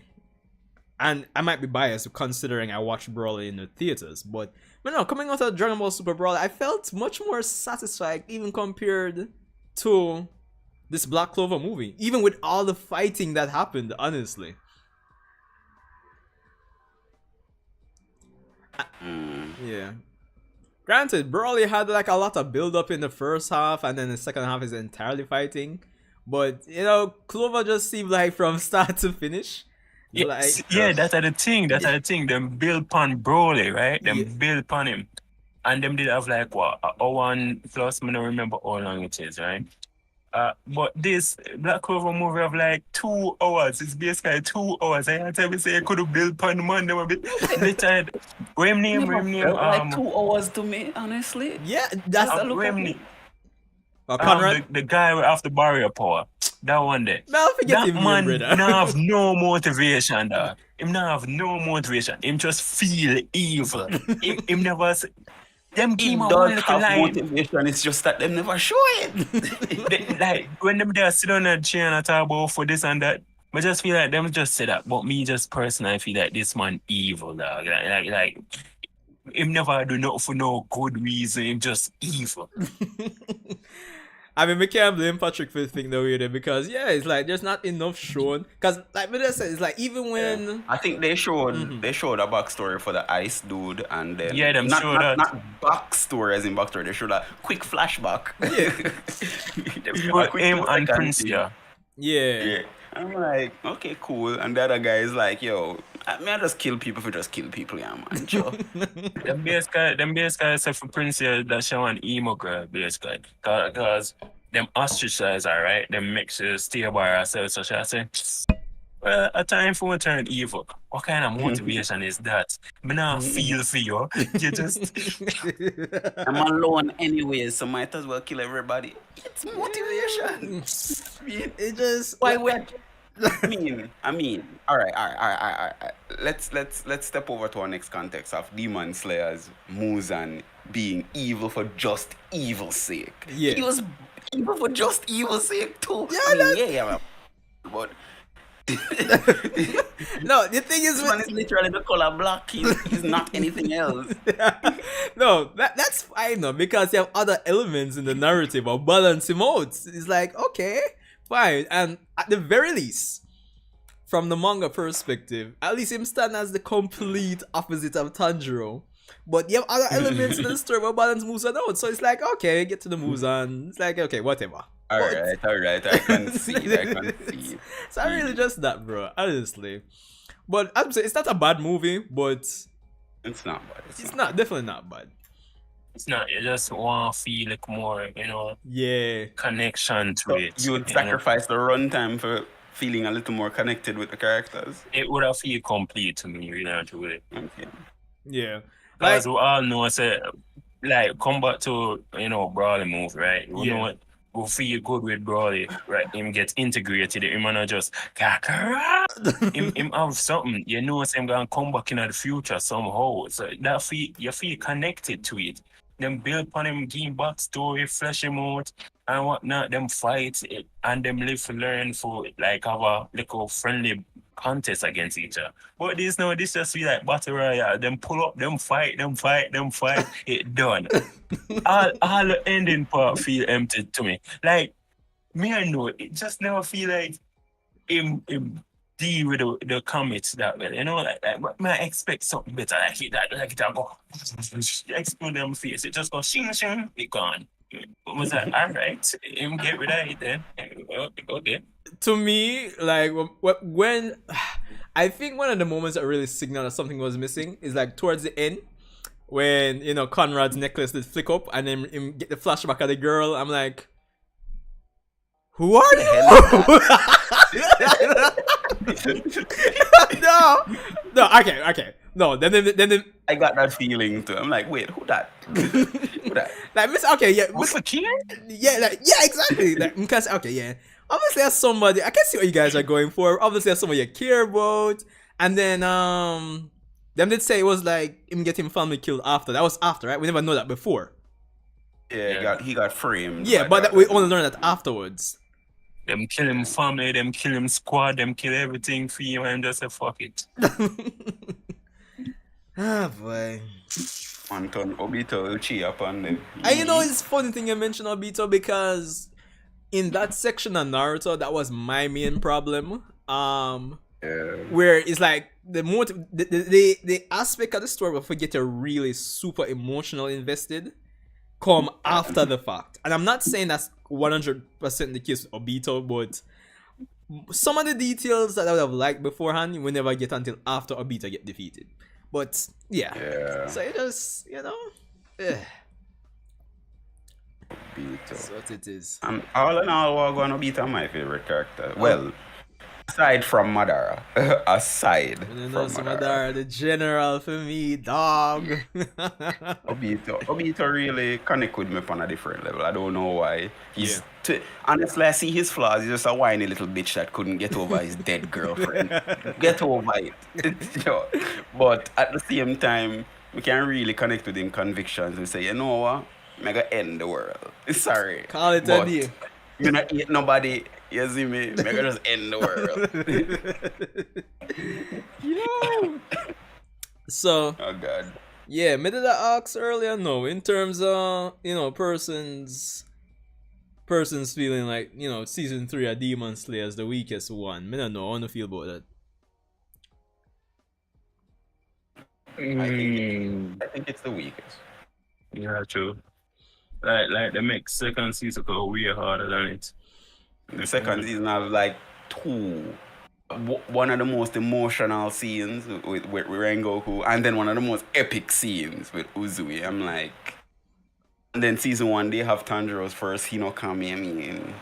and I might be biased considering I watched Brawly in the theaters, but no, coming out of Dragon Ball Super Brawly, I felt much more satisfied even compared to this Black Clover movie, even with all the fighting that happened, honestly. Yeah. Granted, Broly had like a lot of build up in the first half, and then the second half is entirely fighting. But you know, Clover just seemed like from start to finish. Yeah, Like, yeah, that's the thing. That's the thing. Them build upon Broly, right? Them build upon him, and them did have like what a 1 plus. I don't remember how long it is, right? But this Black Clover movie of like 2 hours. It's basically 2 hours. I had to say I could have built upon the man. They were a bit tired. Like 2 hours to me, honestly. yeah, that's the look. Conrad, the guy with after barrier power. That one there. No, forget that him, man brother. not have no motivation, dog. Him not have no motivation. Him just feel evil. him never say, them He game does have motivation, it's just that them never show it. like when them there sit on a chair and talk about for this and that, I just feel like them just say that. But me just personally feel like this man evil, dog. Like him never do nothing for no good reason. Him just evil. I mean, we can't blame Patrick for the thing though either, because yeah, it's like there's not enough shown. Cause like I said, it's like even when I think they showed a backstory for the ice dude, and then them not backstory as in backstory. They showed a quick flashback. Yeah, him and Princia. Yeah. I'm like, okay, cool. And the other guy is like, yo, I just kill people if you just kill people, yeah, man. Sure. Them base guy said for Princia that she want emo girl, basically. Because them ostracize her, right? Them make her stay by herself. So she say, well, a time for turn evil. What kind of motivation is that? Me not feel for you. You just... I'm alone anyways, so might as well kill everybody. It's motivation. It just... Why would... I mean, all right. Let's step over to our next context of Demon Slayer's Muzan being evil for just evil's sake. Yeah. He was evil for just evil's sake too. Yeah, but no, the thing is, this man is literally the color black. He's not anything else. No, that's fine though, because you have other elements in the narrative or balance him out. It's like, okay, fine. And at the very least, from the manga perspective, at least him stand as the complete opposite of Tanjiro. But you have other elements in the story where balance Muzan out. So it's like, okay, get to the Muzan. It's like, okay, whatever. All right. I can see. So I really just that, bro. Honestly. But I'm saying it's not a bad movie, but it's not bad. It's not definitely not bad. It's not. You just want to feel like more, connection to it. You would sacrifice the runtime for feeling a little more connected with the characters. It would have feel complete to me, really, truly. Okay. Yeah. As we all know, say, like, come back to, Brawley movie, right? You know what? We feel good with Brawley, right? Him get integrated. Him not just him have something. You know, him gonna come back in the future somehow. So that you feel connected to it. Them build upon him, give him backstory, flesh him out, and whatnot. Them fight it, and them live to learn for like have a little friendly contest against each other. But this just feel like battle royale. Them pull up, them fight. It done. all the ending part feel empty to me. Like me, I know it just never feel like him deal with the comics that way. Like I expect something better. Like it go explode them face. It just go shing shing. It gone. Was that all right? Him get rid of it then. Okay. To me, like when I think one of the moments that really signaled that something was missing is like towards the end when Conrad's necklace did flick up and then him get the flashback of the girl. I'm like, who are you? No, okay. No, then I got that feeling too. I'm like, wait, who that? Who that? like Miss. Okay, yeah, What's the key? yeah, exactly. Like because okay, yeah. Obviously, as somebody, I can see what you guys are going for. Obviously, as somebody you care about, and then them did say it was like him getting family killed after. That was after, right? We never know that before. Yeah, he got framed. Yeah, but we only learned that afterwards. Them kill him family, them kill him squad, them kill everything for him and just say fuck it. Ah boy. Anton Obito Uchiha upon them. And it's funny thing you mentioned Obito because in that section of Naruto, that was my main problem. Where it's like the motive, the aspect of the story where we get a really super emotional invested come after the fact. And I'm not saying that's 100% the case with Obito, but some of the details that I would have liked beforehand we never get until after Obito get defeated. But yeah. So it just Obito. That's what it is. All in all, Obito my favorite character. Well, aside from Madara. Madara, the general for me, dog. Obito really connect with me on a different level. I don't know why. Honestly, I see his flaws. He's just a whiny little bitch that couldn't get over his dead girlfriend. Get over it. But at the same time, we can really connect with him convictions and say, you know what? I'm gonna end the world. Sorry. Call it a day. I'm not eat nobody. You see me? I'm gonna just end the world. So. Oh God. Yeah, me did I ask earlier? No, in terms of persons feeling like season 3 of Demon Slayer is the weakest one. Me don't know. I want to feel about that. I think it's the weakest. Yeah, true. Like they make second season go way harder than it. The second season have like one of the most emotional scenes with Rengoku, and then one of the most epic scenes with Uzui. I'm like, and then season 1 they have Tanjiro's first Hinokami. I mean,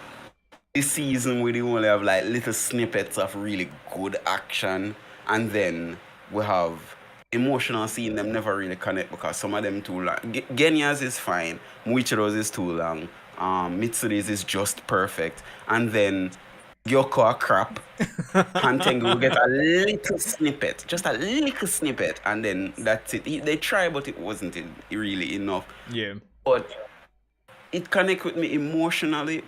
this season we only have like little snippets of really good action, and then we have emotional scene them never really connect because some of them too long. Genya's is fine, Muichiro's is too long, Mitsuru's is just perfect, and then Gyoko are crap. Hantengu will get a little snippet, just a little snippet, and then that's it. They try, but it wasn't really enough. Yeah. But it connect with me emotionally,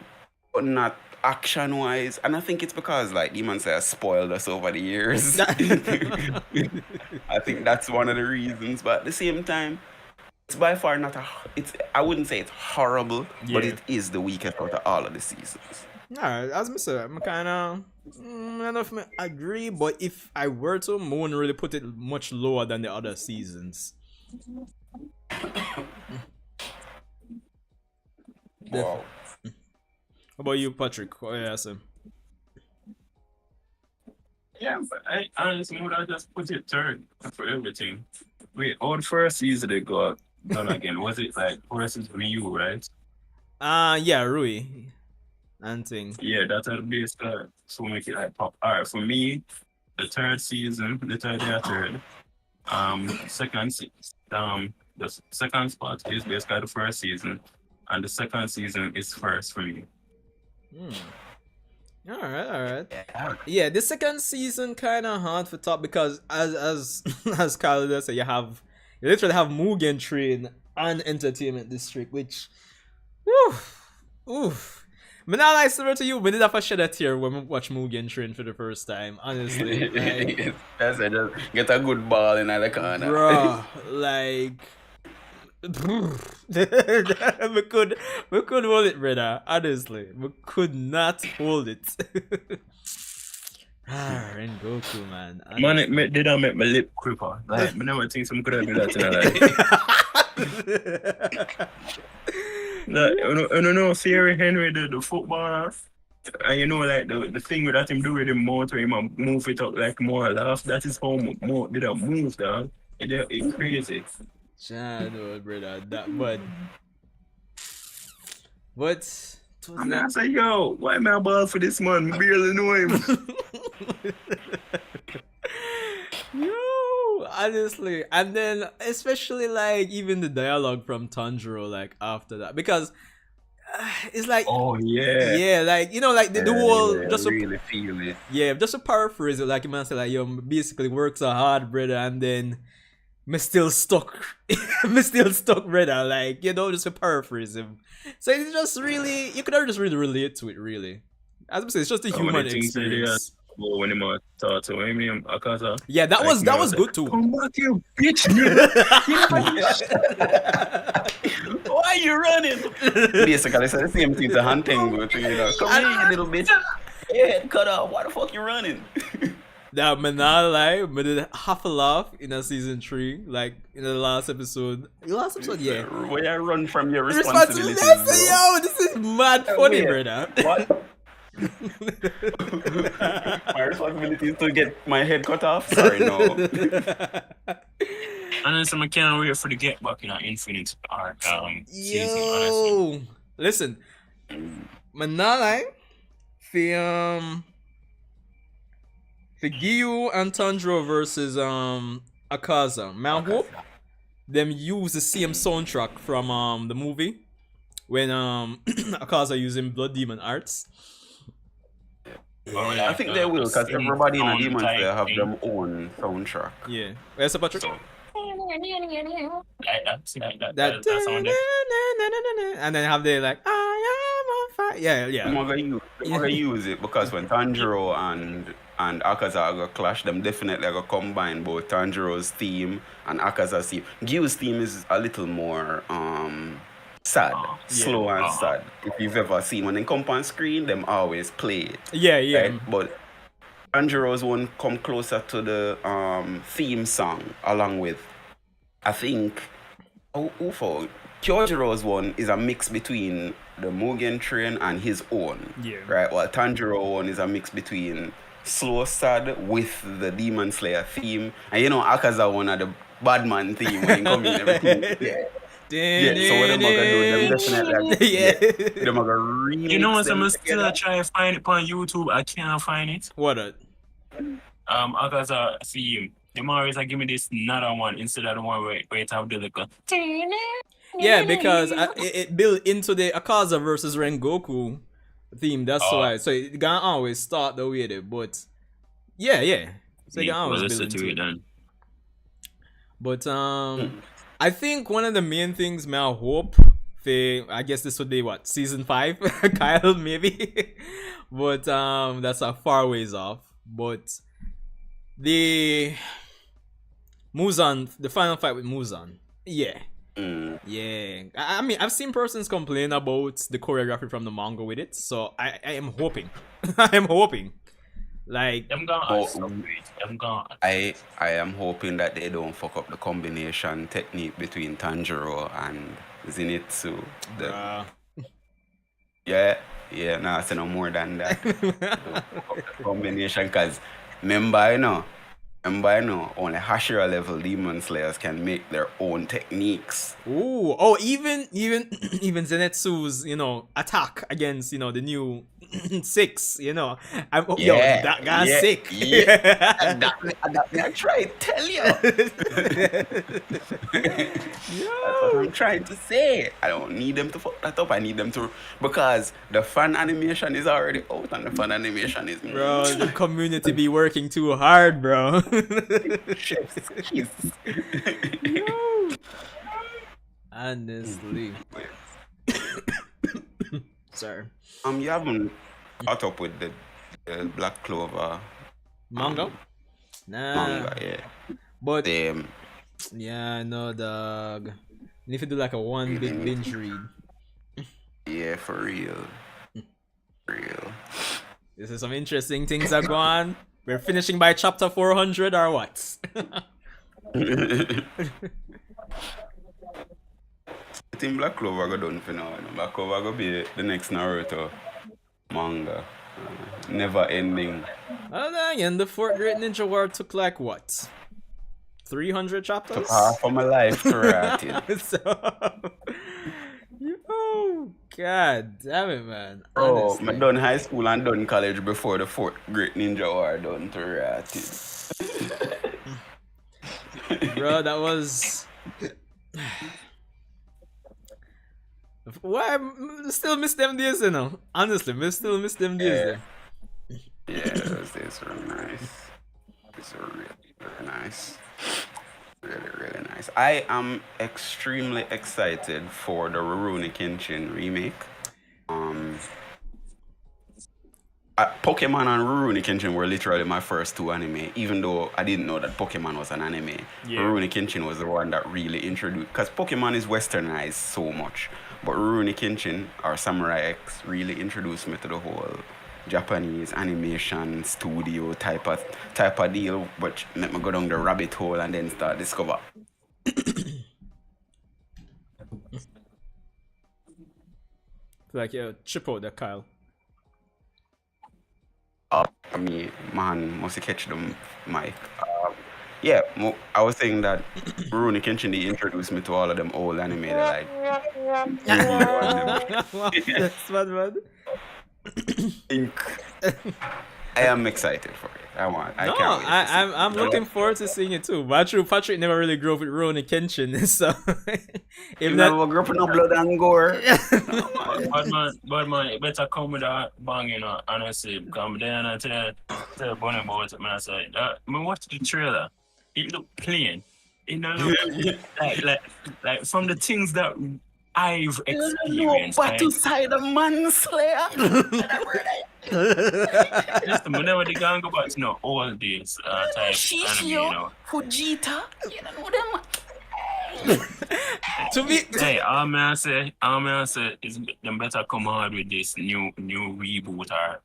but not action-wise. And I think it's because like Demon Slayer spoiled us over the years. I think that's one of the reasons. But at the same time, it's by far not I wouldn't say it's horrible, but it is the weakest out of all of the seasons. Alright, as I said, I'm kind of I don't know if I agree, but if I were to, I wouldn't really put it much lower than the other seasons. Wow. How about you, Patrick? What you say? Yeah, but I honestly would have just put it third for everything. Wait, all the first season they got done again. Was it like versus Ryu, right? Yeah, Rui. And thing. Yeah, that's how the base start. So make it like pop. Alright, for me, the third season, the second the second spot is basically the first season, and the second season is first for me. Alright. Yeah, the second season kind of hard for top because as Kyle does say, you literally have Mugen Train and Entertainment District, which oof. But now I swear to you, we did have a shed a tear when we watch Mugen Train for the first time, honestly. Like, that's it, just get a good ball in the corner. Bro, like we could hold it, brother. Honestly, we could not hold it. Rengoku, man. Man, it didn't make my lip quiver. Like, I never think some could have do that in a life. Like, I don't know, Thierry Henry, the footballer. And you know, like the thing with that him do with him mouth where him a move it up like more laugh. That is how more did a move, dog. It's crazy. Shadow, brother. That, but And I say, yo, why am I ball for this man? I barely know him. Yo, honestly, and then especially like even the dialogue from Tanjiro, like after that, because it's like, Oh yeah. yeah, like you know, like the whole just to, really feel it. yeah, just to paraphrase it, like you man say, like yo, basically work so hard, brother, and then me still stuck, me still stuck, brother, like you know, just to paraphrase him. So it's just really, you could just really relate to it, really. As I say, it's just a human experience. When him talk to him, Akaza. Yeah, that was good too. Come back, you bitch, nigga. Why are you running? Basically, it's the same thing to hunting, but you know, come here, you little bitch. Yeah, cut off. Why the fuck you running? That man not lie, but did half a laugh in a season 3, like in the last episode. The last episode, yeah. Where I run from your responsibilities. Yo, this is mad funny, brother. What? My responsibility is to get my head cut off. Sorry, no. Honestly, I can't wait for the get back in our Infinite arc season. Honestly, Yo, listen, man not lie, for Giyu and Tanjiro versus Akaza, man, hope them use the same soundtrack from the movie when Akaza using Blood Demon Arts. Or I think they will, because everybody in a sound Demon type Slayer have thing. their own soundtrack. Yeah, where's the Patrick? Like that, That sound there. and then have they like I am on fire. Yeah, I'm yeah. gonna use it because when Tanjiro and Akaza go clash, them definitely go combine both Tanjiro's theme and Akaza's theme. Gyu's theme is a little more sad, slow and sad. If you've ever seen when they come on screen, them always play it. Yeah, yeah. Right? But Tanjiro's one come closer to the theme song along with, I think, Ufo. Kyojiro's one is a mix between the Mugen Train and his own. Yeah. Right? While Tanjiro one is a mix between slow sad with the Demon Slayer theme. And you know Akaza one of the Badman theme when he come in everything. Yeah. Yeah, so what am I gonna do? Them definitely Yeah. them are gonna remix You know what? them I'm still together. trying to find it on YouTube. I can't find it. What? Akaza theme. Them always like give me this another one instead of the one where it have the little. Yeah, because it built into the Akaza versus Rengoku theme. That's why. So it can always start the way there, but yeah. So it can always build into it. Then. But I think one of the main things I hope for, I guess this would be what, season 5, Kyle maybe, but that's a far ways off. But the Muzan, the final fight with Muzan, yeah. I mean, I've seen persons complain about the choreography from the manga with it, so I am hoping, I am hoping. Like, I'm gone. I'm gone. I am hoping that they don't fuck up the combination technique between Tanjiro and Zenitsu. Yeah, nah, I say no more than that. Don't fuck up the combination, because remember, you know, only Hashira level Demon Slayers can make their own techniques. ooh, oh, even Zenitsu's, you know, attack against, you know, the new 6, you know, yo, that guy's sick. Yeah, I'm trying to tell you. That's what I'm trying to say. I don't need them to fuck that up. I need them to, because the fan animation is already out, and the fan animation is. Bro, the community be working too hard, bro. Chef's kiss. Yo. Honestly. Sorry. You haven't caught up with the Black Clover Manga? Nah. manga, yeah. But Damn. yeah, no, dog. You need to do like a one big binge read. Yeah, for real. This is some interesting things that go on. We're finishing by chapter 400 or what? I think Black Clover go done for now. Black Clover go be the next Naruto. Manga. Never ending. And again, the fourth Great Ninja War took like what? 300 chapters? Took half of my life to write it. So, yo, god damn it, man. Bro, Honestly. I done high school and done college before the fourth Great Ninja War done to write it. Bro, that was. Why? I still miss them days, you know. Honestly, I still miss them days. Yeah. There. Yeah, those days were nice. These were really, really nice. Really, really nice. I am extremely excited for the Rurouni Kenshin remake. Pokemon and Rurouni Kenshin were literally my first two anime, even though I didn't know that Pokemon was an anime. Yeah. Rurouni Kenshin was the one that really introduced, because Pokemon is westernized so much, but Rurouni Kenshin or Samurai X really introduced me to the whole Japanese animation studio type of deal, which let me go down the rabbit hole and then start discover. Like, yo, chip out the Kyle. I mean, man, must catch them, Mike. Yeah, I was saying that Rurouni Kenshin, they introduced me to all of them old anime. They're like, That's bad, man. I am excited for it. I No, can't wait. I'm looking forward to seeing it too. But true, Patrick never really grew up with Rurouni Kenshin, so You never grew up in no blood and gore. But man, it better come with a bang, you know, honestly. Come there and I tell Bunny about it, man. I say, I watch the trailer. It look plain. It don't look like from the things that I've experienced. Battle side of manslayer. Just whenever they go back to all these type anime, you know. Fujita. You know them. to me, Hey, all me say is them better come hard with this new reboot or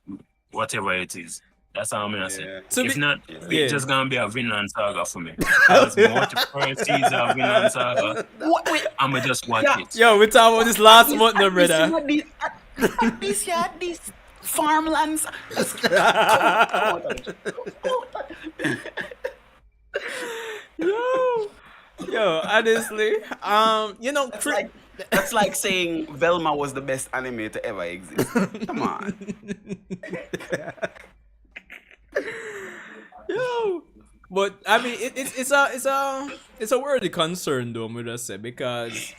whatever it is. That's all I'm say. Yeah. If not, it's just gonna be a Vinland Saga for me. Because more the first season of Vinland Saga, I'ma just watch it. yo, we talking about this last month, no, brother. These farmlands. Yo, honestly, you know, That's like saying Velma was the best anime to ever exist. Come on. Yo, but I mean, it's a worthy concern though, I'm gonna say, because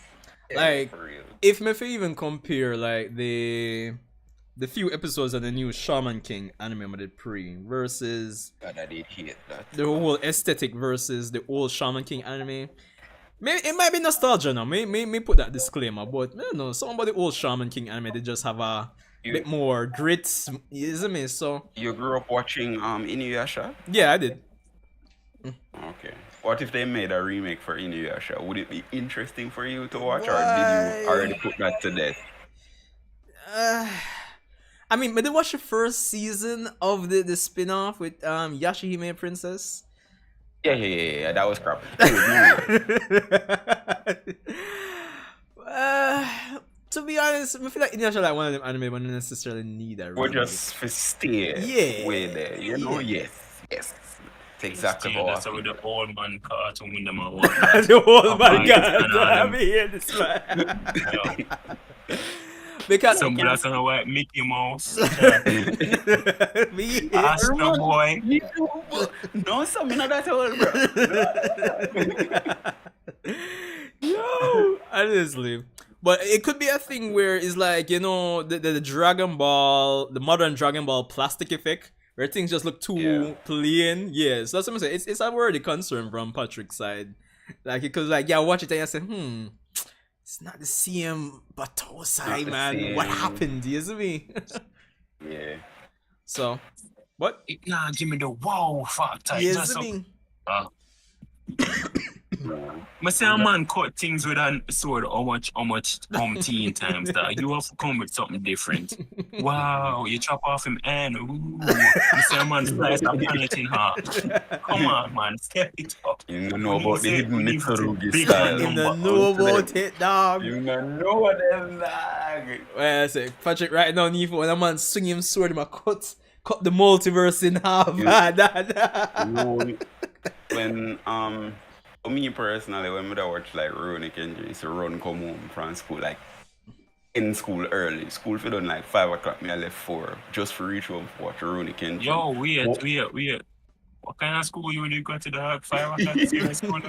like For real. if me even compare like the few episodes of the new Shaman King anime I did pre versus God, I did hate that. the whole aesthetic versus the old Shaman King anime. Maybe it might be nostalgia now. Me put that disclaimer, but I don't know. Some about the old Shaman King anime, they just have a bit more grit, isn't it? So You grew up watching Inuyasha? yeah, I did. Okay. What if they made a remake for Inuyasha? Would it be interesting for you to watch, or did you already put that to death? I mean, but they watch the first season of the spin-off with Yashihime Princess. Yeah, that was crap. To be honest, I feel like Inuyasha like one of them anime but not necessarily need a We're remake. just for stay Yeah. way there, you know? Yeah. Yes. It's exactly how I That's how feel. the old man cartoon with them all. The whole my Fine. god, And, I'm here this man. Because Some black and white Mickey Mouse. me, Astro Boy. No, something like that old, bro. yo, honestly. But it could be a thing where it's like, you know, the Dragon Ball, the modern Dragon Ball plastic effect, where things just look too plain. Yeah, so that's what I'm saying. It's a worthy concern from Patrick's side. Like, because, like, yeah, watch it and you say, it's not the same Batosai, the man. same. What happened? You see me? Yeah. So, what? Nah, give me the wow factor. You Just see me? I say a man cut things with a sword how much umpteen times that you have to come with something different. Wow, you chop off him hand. Ooh. I say a man slice a planet in half. Come on, man, step it up. You don't know about the hidden big style. You don't know about it, dog. You don't know what them dog. Well, I say, Patrick right now, need for when a man swing him sword, him a cut the multiverse in half. When for me personally, when I watch like Rurouni Kenshin, it's a run come home from school, like in school early. School for done like 5 o'clock, me I left 4 just for reach home for watch Rurouni Kenshin. Yo, wait. What kind of school you really got to the 5 o'clock school?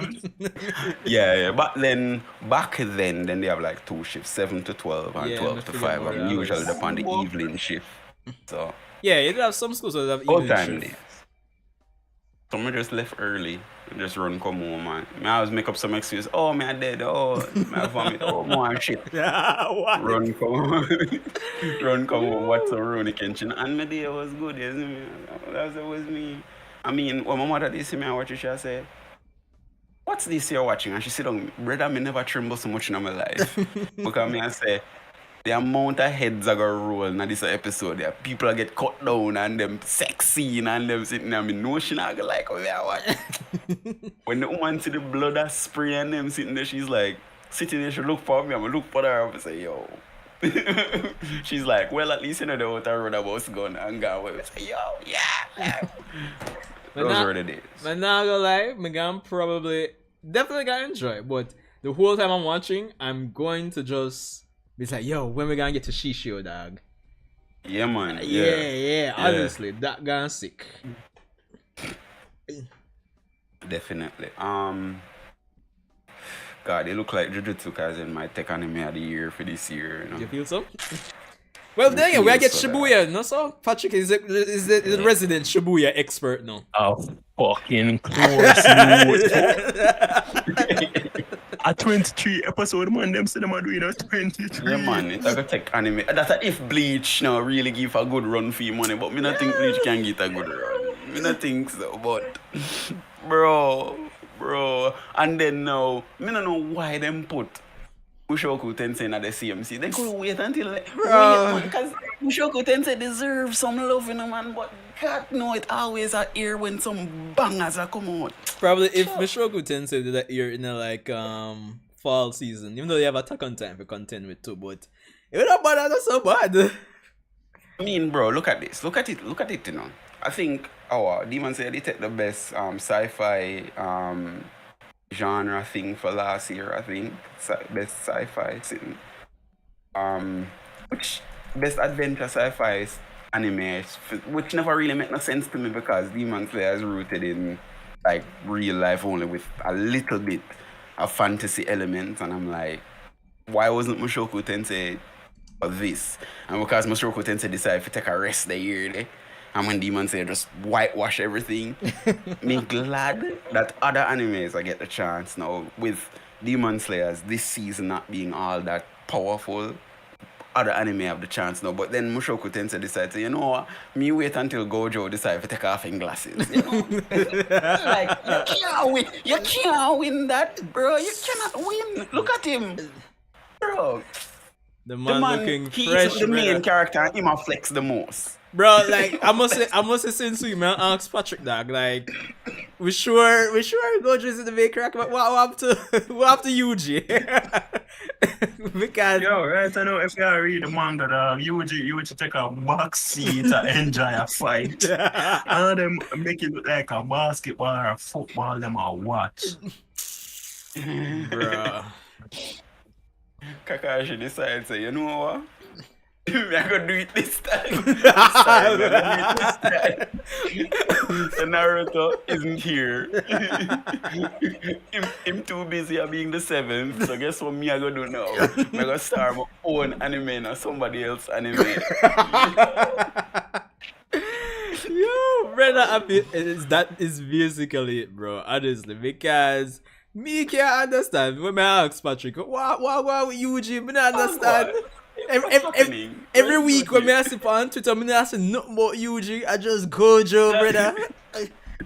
Yeah. But then back then they have like 2 shifts, 7 to 12 and 12 to 5, and usually upon the evening shift. So yeah, you have some schools that have all evening time shift. days. So I just left early, just run come home, man. I always make up some excuse. Oh, me I dead. Oh, me I vomit. Oh, more shit. What? Run come home. Run come home. Watch some Rurouni Kenshin. And my day was good, you see me? That was me. I mean, when my mother did see me, I watch it, she said, what's this you're watching? And she said, brother, me never tremble so much in my life. Because me I say, the amount of heads are gonna roll in this episode, there people are get cut down and them sex scene and them sitting there, I mean, no, she not gonna like what I watch. When the woman see the blood that spray and them sitting there, she's like, sitting there, she look for me, I'm gonna look for her and say, yo. She's like, well, at least you know the outer road about gun and go away. I say, yo, yeah. Those were the days. I'm not gonna lie, I'm definitely gonna enjoy it, but the whole time I'm watching, I'm going to just be like, yo, when we gonna get to Shishio, dog? Yeah, man. Yeah. Honestly, that guy's sick. Definitely. God, they look like Jujutsu Kaisen might take anime of the year for this year. You know? You feel so? Well, dang it, we get Shibuya, no so? Patrick is the resident Shibuya expert now. Oh, fucking course, a 23 episode, man, them say them are doing a 23. Yeah, man, it's gonna take anime. That's if Bleach now really give a good run for your money, but me not think Bleach can get a good run. Me not think so, but bro. And then now, me don't know why them put Mushoku Tensei at the CMC. They could wait until because Mushoku Tensei deserves some love, you know, man. But God know it always a ear when some bangers are come out. Probably if Mushoku Tensei did that year in a fall season, even though they have Attack on Time for contend with too, but it would not bother us so bad. I mean, bro, look at this. Look at it, you know. I think our Demon Slayer they take the best sci-fi genre thing for last year, I think. Best sci-fi thing. Which best adventure sci-fi anime, which never really make no sense to me because Demon Slayer is rooted in like real life only with a little bit of fantasy elements, and I'm like, why wasn't Mushoku Tensei for this? And because Mushoku Tensei decided to take a rest the year, and when Demon Slayer just whitewash everything, me glad that other animes I get the chance now with Demon Slayers this season not being all that powerful. Other anime have the chance now, but then Mushoku Tensei decides, you know what, me wait until Gojo decides to take off his glasses. You know? Like, you can't win that, bro. You cannot win. Look at him. Bro. The man looking fresh. He's the main character and him a flex the most. Bro, like I must say since we man ask Patrick dog, like we sure Gojo is in the main character, but what up to Yuji? Because yo, right, I know if you read the manga, Yuji take a box seat to enjoy a fight. And them make it look like a basketball or a football, them a watch. bro. Kakashi decides, you know what? I'm gonna do it this time. So Naruto isn't here. him too busy at being the 7th. So guess what me I gonna do now? I'm gonna start my own anime or somebody else anime. Yo, brother, that is basically it, bro. Honestly, because me can't understand when I ask Patrick, what with Yuji? Me not understand. Every week when I see on Twitter, I say nothing about Yuji. I just Gojo, brother.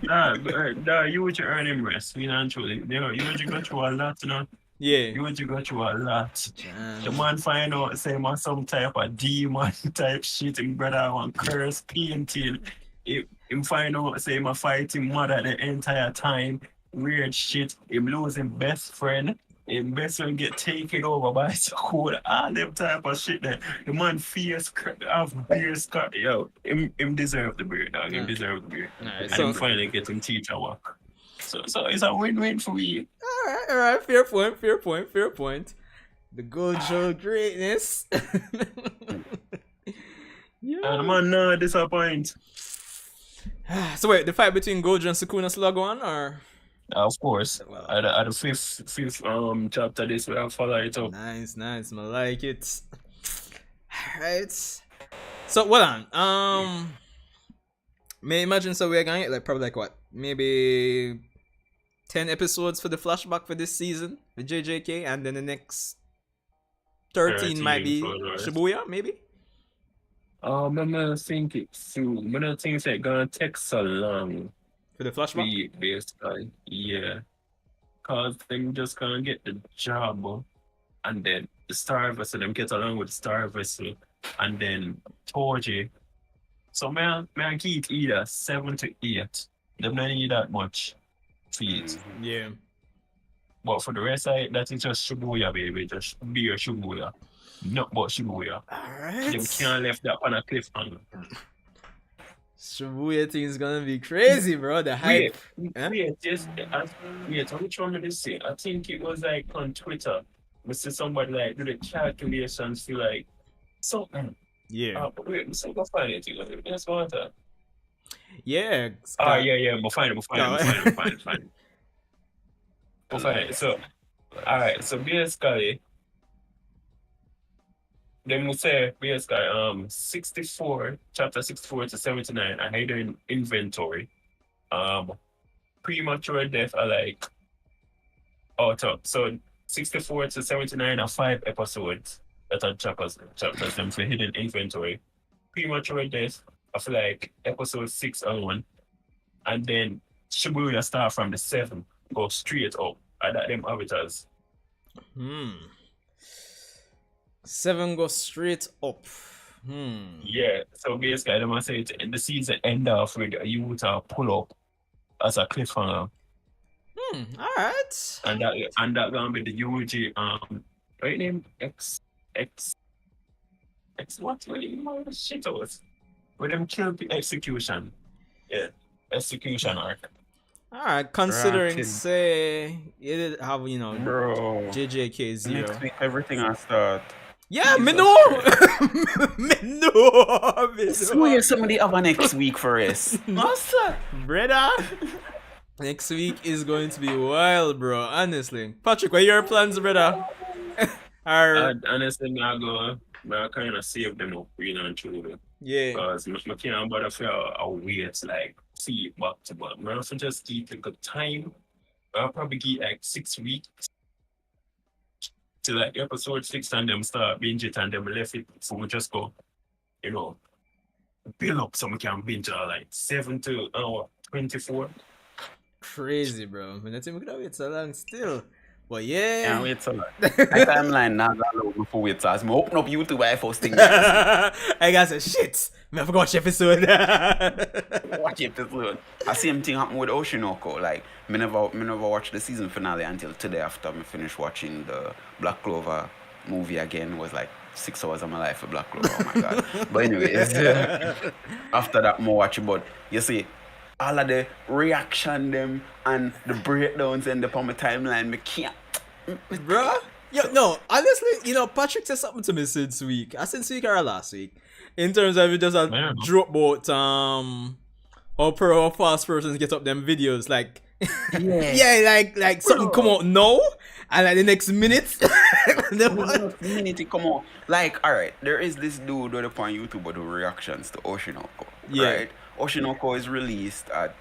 You would earn him rest, financially. You would go through a lot, you know. Yeah. You would go through a lot. Damn. The man find out, say, man, some type of demon type shit, him brother want curse, painting. Him find out, say, him fight him mother the entire time. Weird shit. Him lose him best friend. Him best friend get taken over by school. All them type of shit there. The man fierce, have beard scar. Yo, him deserve the beard, dog. Him deserve the beard. Alright, And so him finally get him teacher work. So it's a win-win for me. alright, fair point. The Gojo greatness. And the man no disappoint. So wait, the fight between Gojo and Sukuna still go on, or? Of course. Well, At the fifth chapter this we have follow it up. nice, I like it. Alright. So well on. May imagine so we're gonna get like probably like what? Maybe 10 episodes for the flashback for this season with JJK, and then the next 13 might be for the rest. Shibuya, maybe? I'm not think it through. I don't think it's gonna take so long. For the flashback? Basically, yeah. Cause them just gonna get the job, and then the Star Vessel, them get along with the Star Vessel, and then Toji. So man keep it either 7 to 8. Them don't need that much feet. Yeah. But for the rest of it, that is just Shibuya, baby. Just be a Shibuya. Not but Shibuya. Them Alright. can't left that on a cliffhanger. Shibuya thing is gonna be crazy, bro. The hype. Huh? Which one did they say? I think it was like on Twitter. We see somebody like do the calculations feel like something. Yeah. Wait, so go find it. Let's go on that. Yeah. Yeah, we'll find it. So, alright, so basically, then we'll say basically 64, chapter 64 to 79, I had an inventory. Premature death are like top. So 64 to 79 are 5 episodes that are chapters them for hidden inventory. Premature death of like episode 6 on, and then Shibuya start from the 7, go straight up. And that them avatars. 7 go straight up. Yeah, so basically, I'm gonna say it in the season end off with a Utah pull up as a cliffhanger, Alright. and that gonna be the UG right name X what shit was with them kill the execution, execution arc. Alright, considering Granted. say you did have, Bro. JJK 0. Next week everything I start. Yeah, me Jesus know. Me know. Swear somebody have a next week for us. Master. Brother. Next week is going to be wild, bro. Honestly. Patrick, what are your plans, brother? Honestly, I kind of save them up, and truly. Yeah. Because I can't bother for a wait, like, see it back to back. I also just keep a good time. I'll probably get like 6 weeks to like episode 6 and them start binge it and them left it. So we just go, build up so we can binge like 7 to 24. Crazy, bro. I think we could have wait so long still. But yeah. Can't wait so long. My timeline now got low before wait so as I open up YouTube I first thing. I got say shit. I forgot watch episode. Watch episode. I same thing happen with Oshinoko. Like me never watched the season finale until today after me finish watching the Black Clover movie again. It was like 6 hours of my life for Black Clover. Oh my god. But anyways, after that more watching. But you see, all of the reaction them and the breakdowns and the on my timeline, me can't. Bro, yo, no, honestly, Patrick said something to me since week. I since week or last week. In terms of it just a drop about how fast persons get up them videos. Like like something come out now and like the next minute. Minute come on. Like, alright, there is this dude on YouTube who do reactions to Oshinoko. Yeah. Right? Oshinoko is released at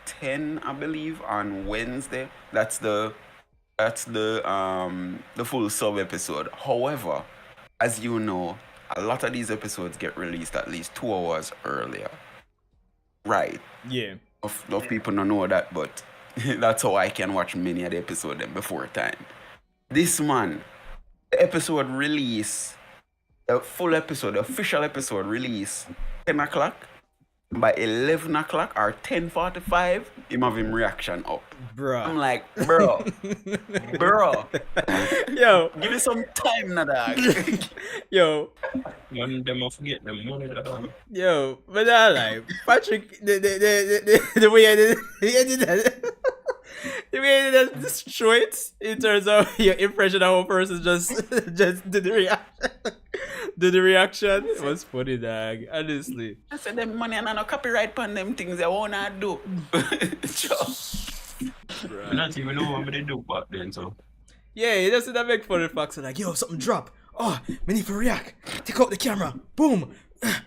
10, I believe, on Wednesday. That's the full sub episode. However, as you know, a lot of these episodes get released at least 2 hours earlier. Right. Yeah. Of people don't know that, but that's how I can watch many of the episodes them before time. This man, the episode release, the full episode, the official episode release 10 o'clock. By 11 o'clock or 10:45, him have him reaction up. Bruh. I'm like, bro, Yo, give me some time, now, dog. yo, One of them I forget them money that yo, but I like Patrick. The way I did that. The way that destroyed in terms of your impression of how a person just did the reaction. Did the reaction? It was funny, dog. Honestly. I said them money and no copyright on them things they wanna do. I not even know what they do back then, so. Yeah, he doesn't that make funny facts like, yo, something drop. Oh, me need to react. Take out the camera. Boom.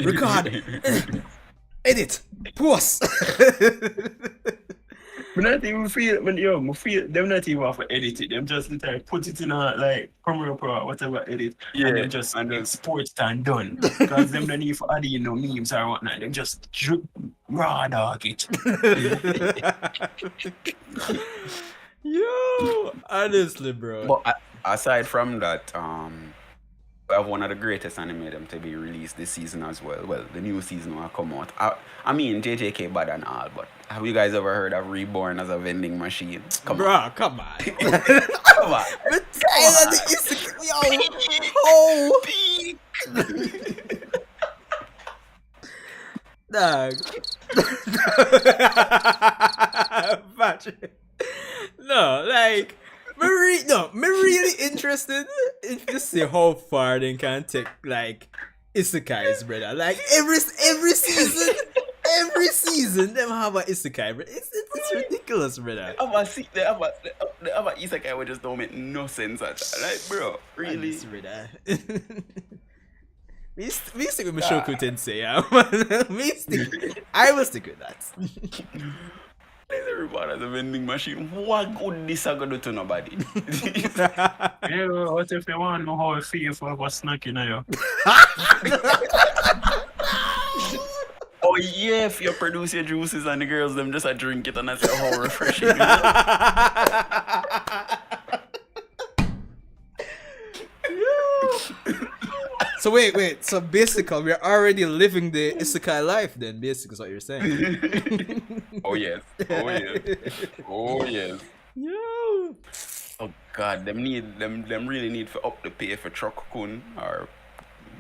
Record. Edit. Pause. I not even feel, I feel them not even have to edit it. Them just literally put it in a like Premiere Pro or whatever edit, and then just export it and done. Because them don't need for adding no memes or whatnot. Them just raw dog it. Yo, honestly, bro. But aside from that, we have one of the greatest anime them to be released this season as well. Well, the new season will come out. I mean, JJK bad and all, but have you guys ever heard of Reborn as a vending machine? Come on. Come on. Come on. Dog. Patrick. No, like, me really interested in to see how far they can take like isekais, brother. Like every season, them have a isekai, bro. It's ridiculous, brother. The other isekai would just don't make no sense at all. Like, bro, really? Me stick with Mushoku Tensei, yeah. I will stick with that. Everybody has a vending machine. What good this are gonna do to nobody? Yeah, what if you want to know how I feel for what's snacking at you? Oh yeah, if you produce your juices and the girls them just drink it and that's how refreshing. So wait. So basically, we're already living the isekai life. Then basically, is what you're saying. Oh yes. Yo. Oh god, them really need to up the pay for truck kun or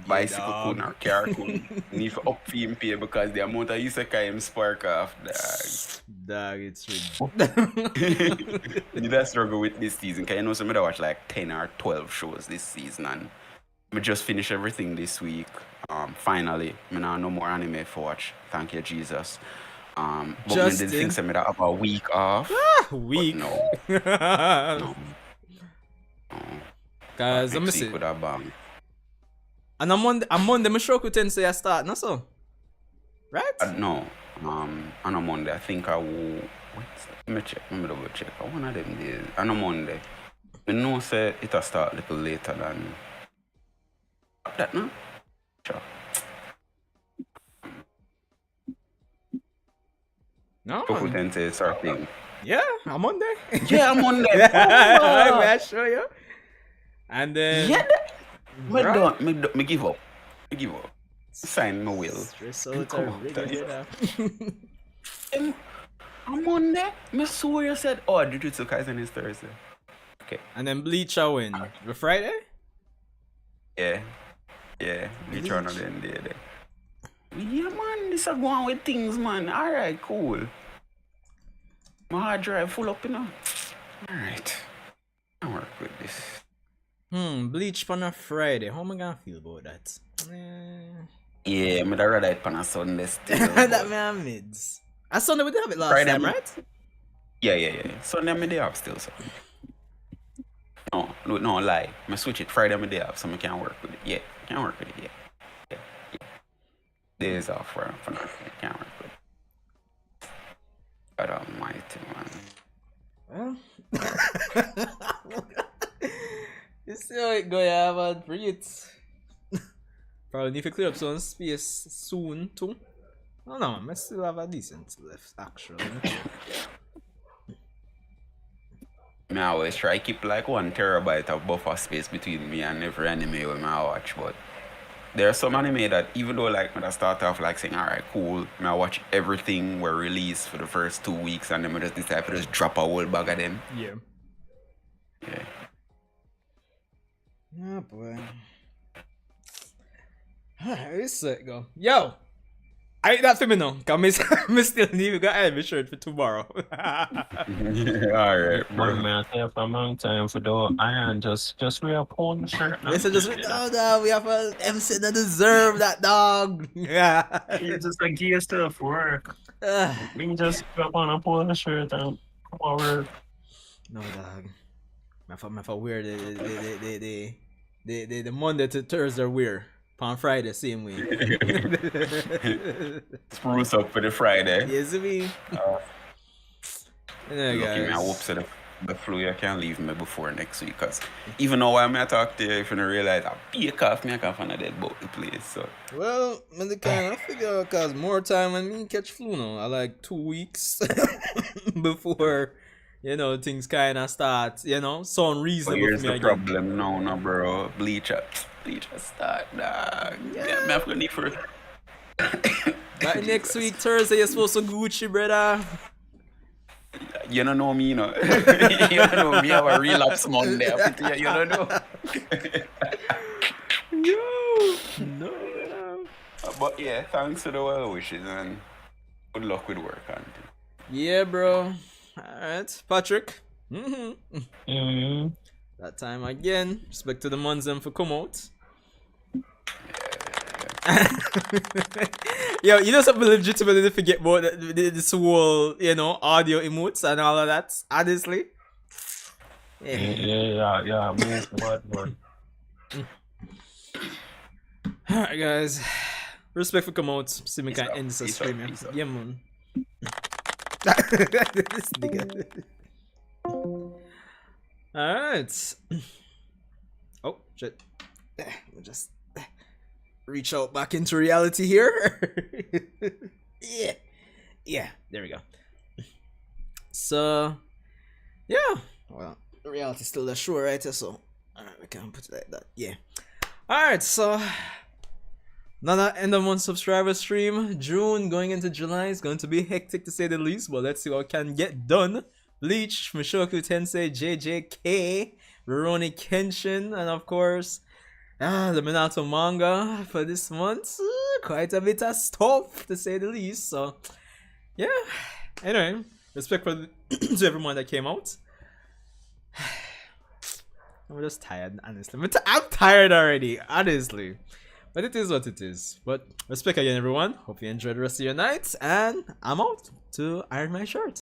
bicycle kun or car kun. Need to up him pay because the amount of isekai him spark off, Dog, it's Need to struggle with this season. Cause you know some I watch like 10 or 12 shows this season and I just finished everything this week. Finally, I now no more anime for watch. Thank you, Jesus. But I did think I have a week off. Week? No. Cause I'm missing. With a bang. And I'm on the Mushoku Tensei I start, no so? Right? No. On a Monday, I think I will. Let me check. Let me double check. One of them days. On a Monday. I know say it'll start a little later than that, no? Sure. No. Mushoku Tensei starting. Yeah, I'm on there. Yeah, I'm on there. I'll show you. And then Yeah, me give up. Sign my will. I'm on there. Me swear you said, oh, Jujutsu Kaisen is Thursday. Okay. And then Bleach I win. The Friday? Yeah. Bleach on the end there. Yeah, man, this is going with things, man. Alright, cool. My hard drive full up, you know. Alright. I work with this. Bleach on a Friday. How am I gonna feel about that? Yeah, I'd rather it on a Sunday still. That man mids. A Sunday we did have it last Friday, time, right? Yeah. Sunday I'm day off still, so. No, lie. I switch it. Friday I'm day off, so I can't work with it. Yeah, can't work with it. Yeah. Days off for now. Can't work with it. God almighty, man. Well. You see how it go, yeah, man. Bring it. Probably need to clear up some space soon, too. I don't know, I still have a decent left actually. I always try keep like 1 terabyte of buffer space between me and every anime when I watch, but there are some anime that even though like when I start off like saying alright cool, I watch everything were released for the first 2 weeks and then I just decide to just drop a whole bag of them. Yeah. Yeah. Oh boy. It's it go. Yo! I eat that for me now, cause me still need to go ahead my shirt for tomorrow. Alright, One bro. man say for a long time for the iron just wear a pony shirt. They said just no, we have a MC that deserve that dog. Yeah. It's just like gear stuff work. We can just put on a polo shirt and come over. No dog. My for wear the Monday to Thursday wear. On Friday, same way. Spruce up for the Friday. Yes, me. Yeah, Lucky me, I hope guys. so the flu you can leave me before next week, cause even though I'm talk to you, if you don't realize I bake off me, I can't find a dead boat the place. So Well, man, the kind of figure cause more time when me catch flu now. I like 2 weeks before things kind of start. Sound reasonable here's for me the again. problem now, no bro. Bleach start, dog. Yeah, me have to need for But next week Thursday you're supposed to Gucci, brother. You don't know me, you know. You don't know me. Have a relapse Monday. You don't know. No. But yeah, thanks for the well wishes and good luck with work, auntie. Yeah, bro. Alright, Patrick. That time again. Respect to the Munzem for come out. Yo, something legitimately forget about this whole, audio emotes and all of that, honestly. Yeah, move what. Alright, guys. Respect for come out. See me can end this stream. Peace out. Yeah, man. This nigga. Alright. Oh, shit. We'll just reach out back into reality here. Yeah, there we go. So, yeah. Well, the reality is still the show, right? So, alright, we can put it like that. Yeah. Alright, so another end of month subscriber stream. June going into July is going to be hectic to say the least, but let's see what can get done. Bleach, Mushoku Tensei, JJK, Rurouni Kenshin, and of course, the Minato manga for this month. Quite a bit of stuff to say the least. So, yeah. Anyway, respect for to everyone that came out. I'm just tired, honestly. I'm tired already, honestly. But it is what it is. But respect again, everyone. Hope you enjoy the rest of your night. And I'm out to iron my shirt.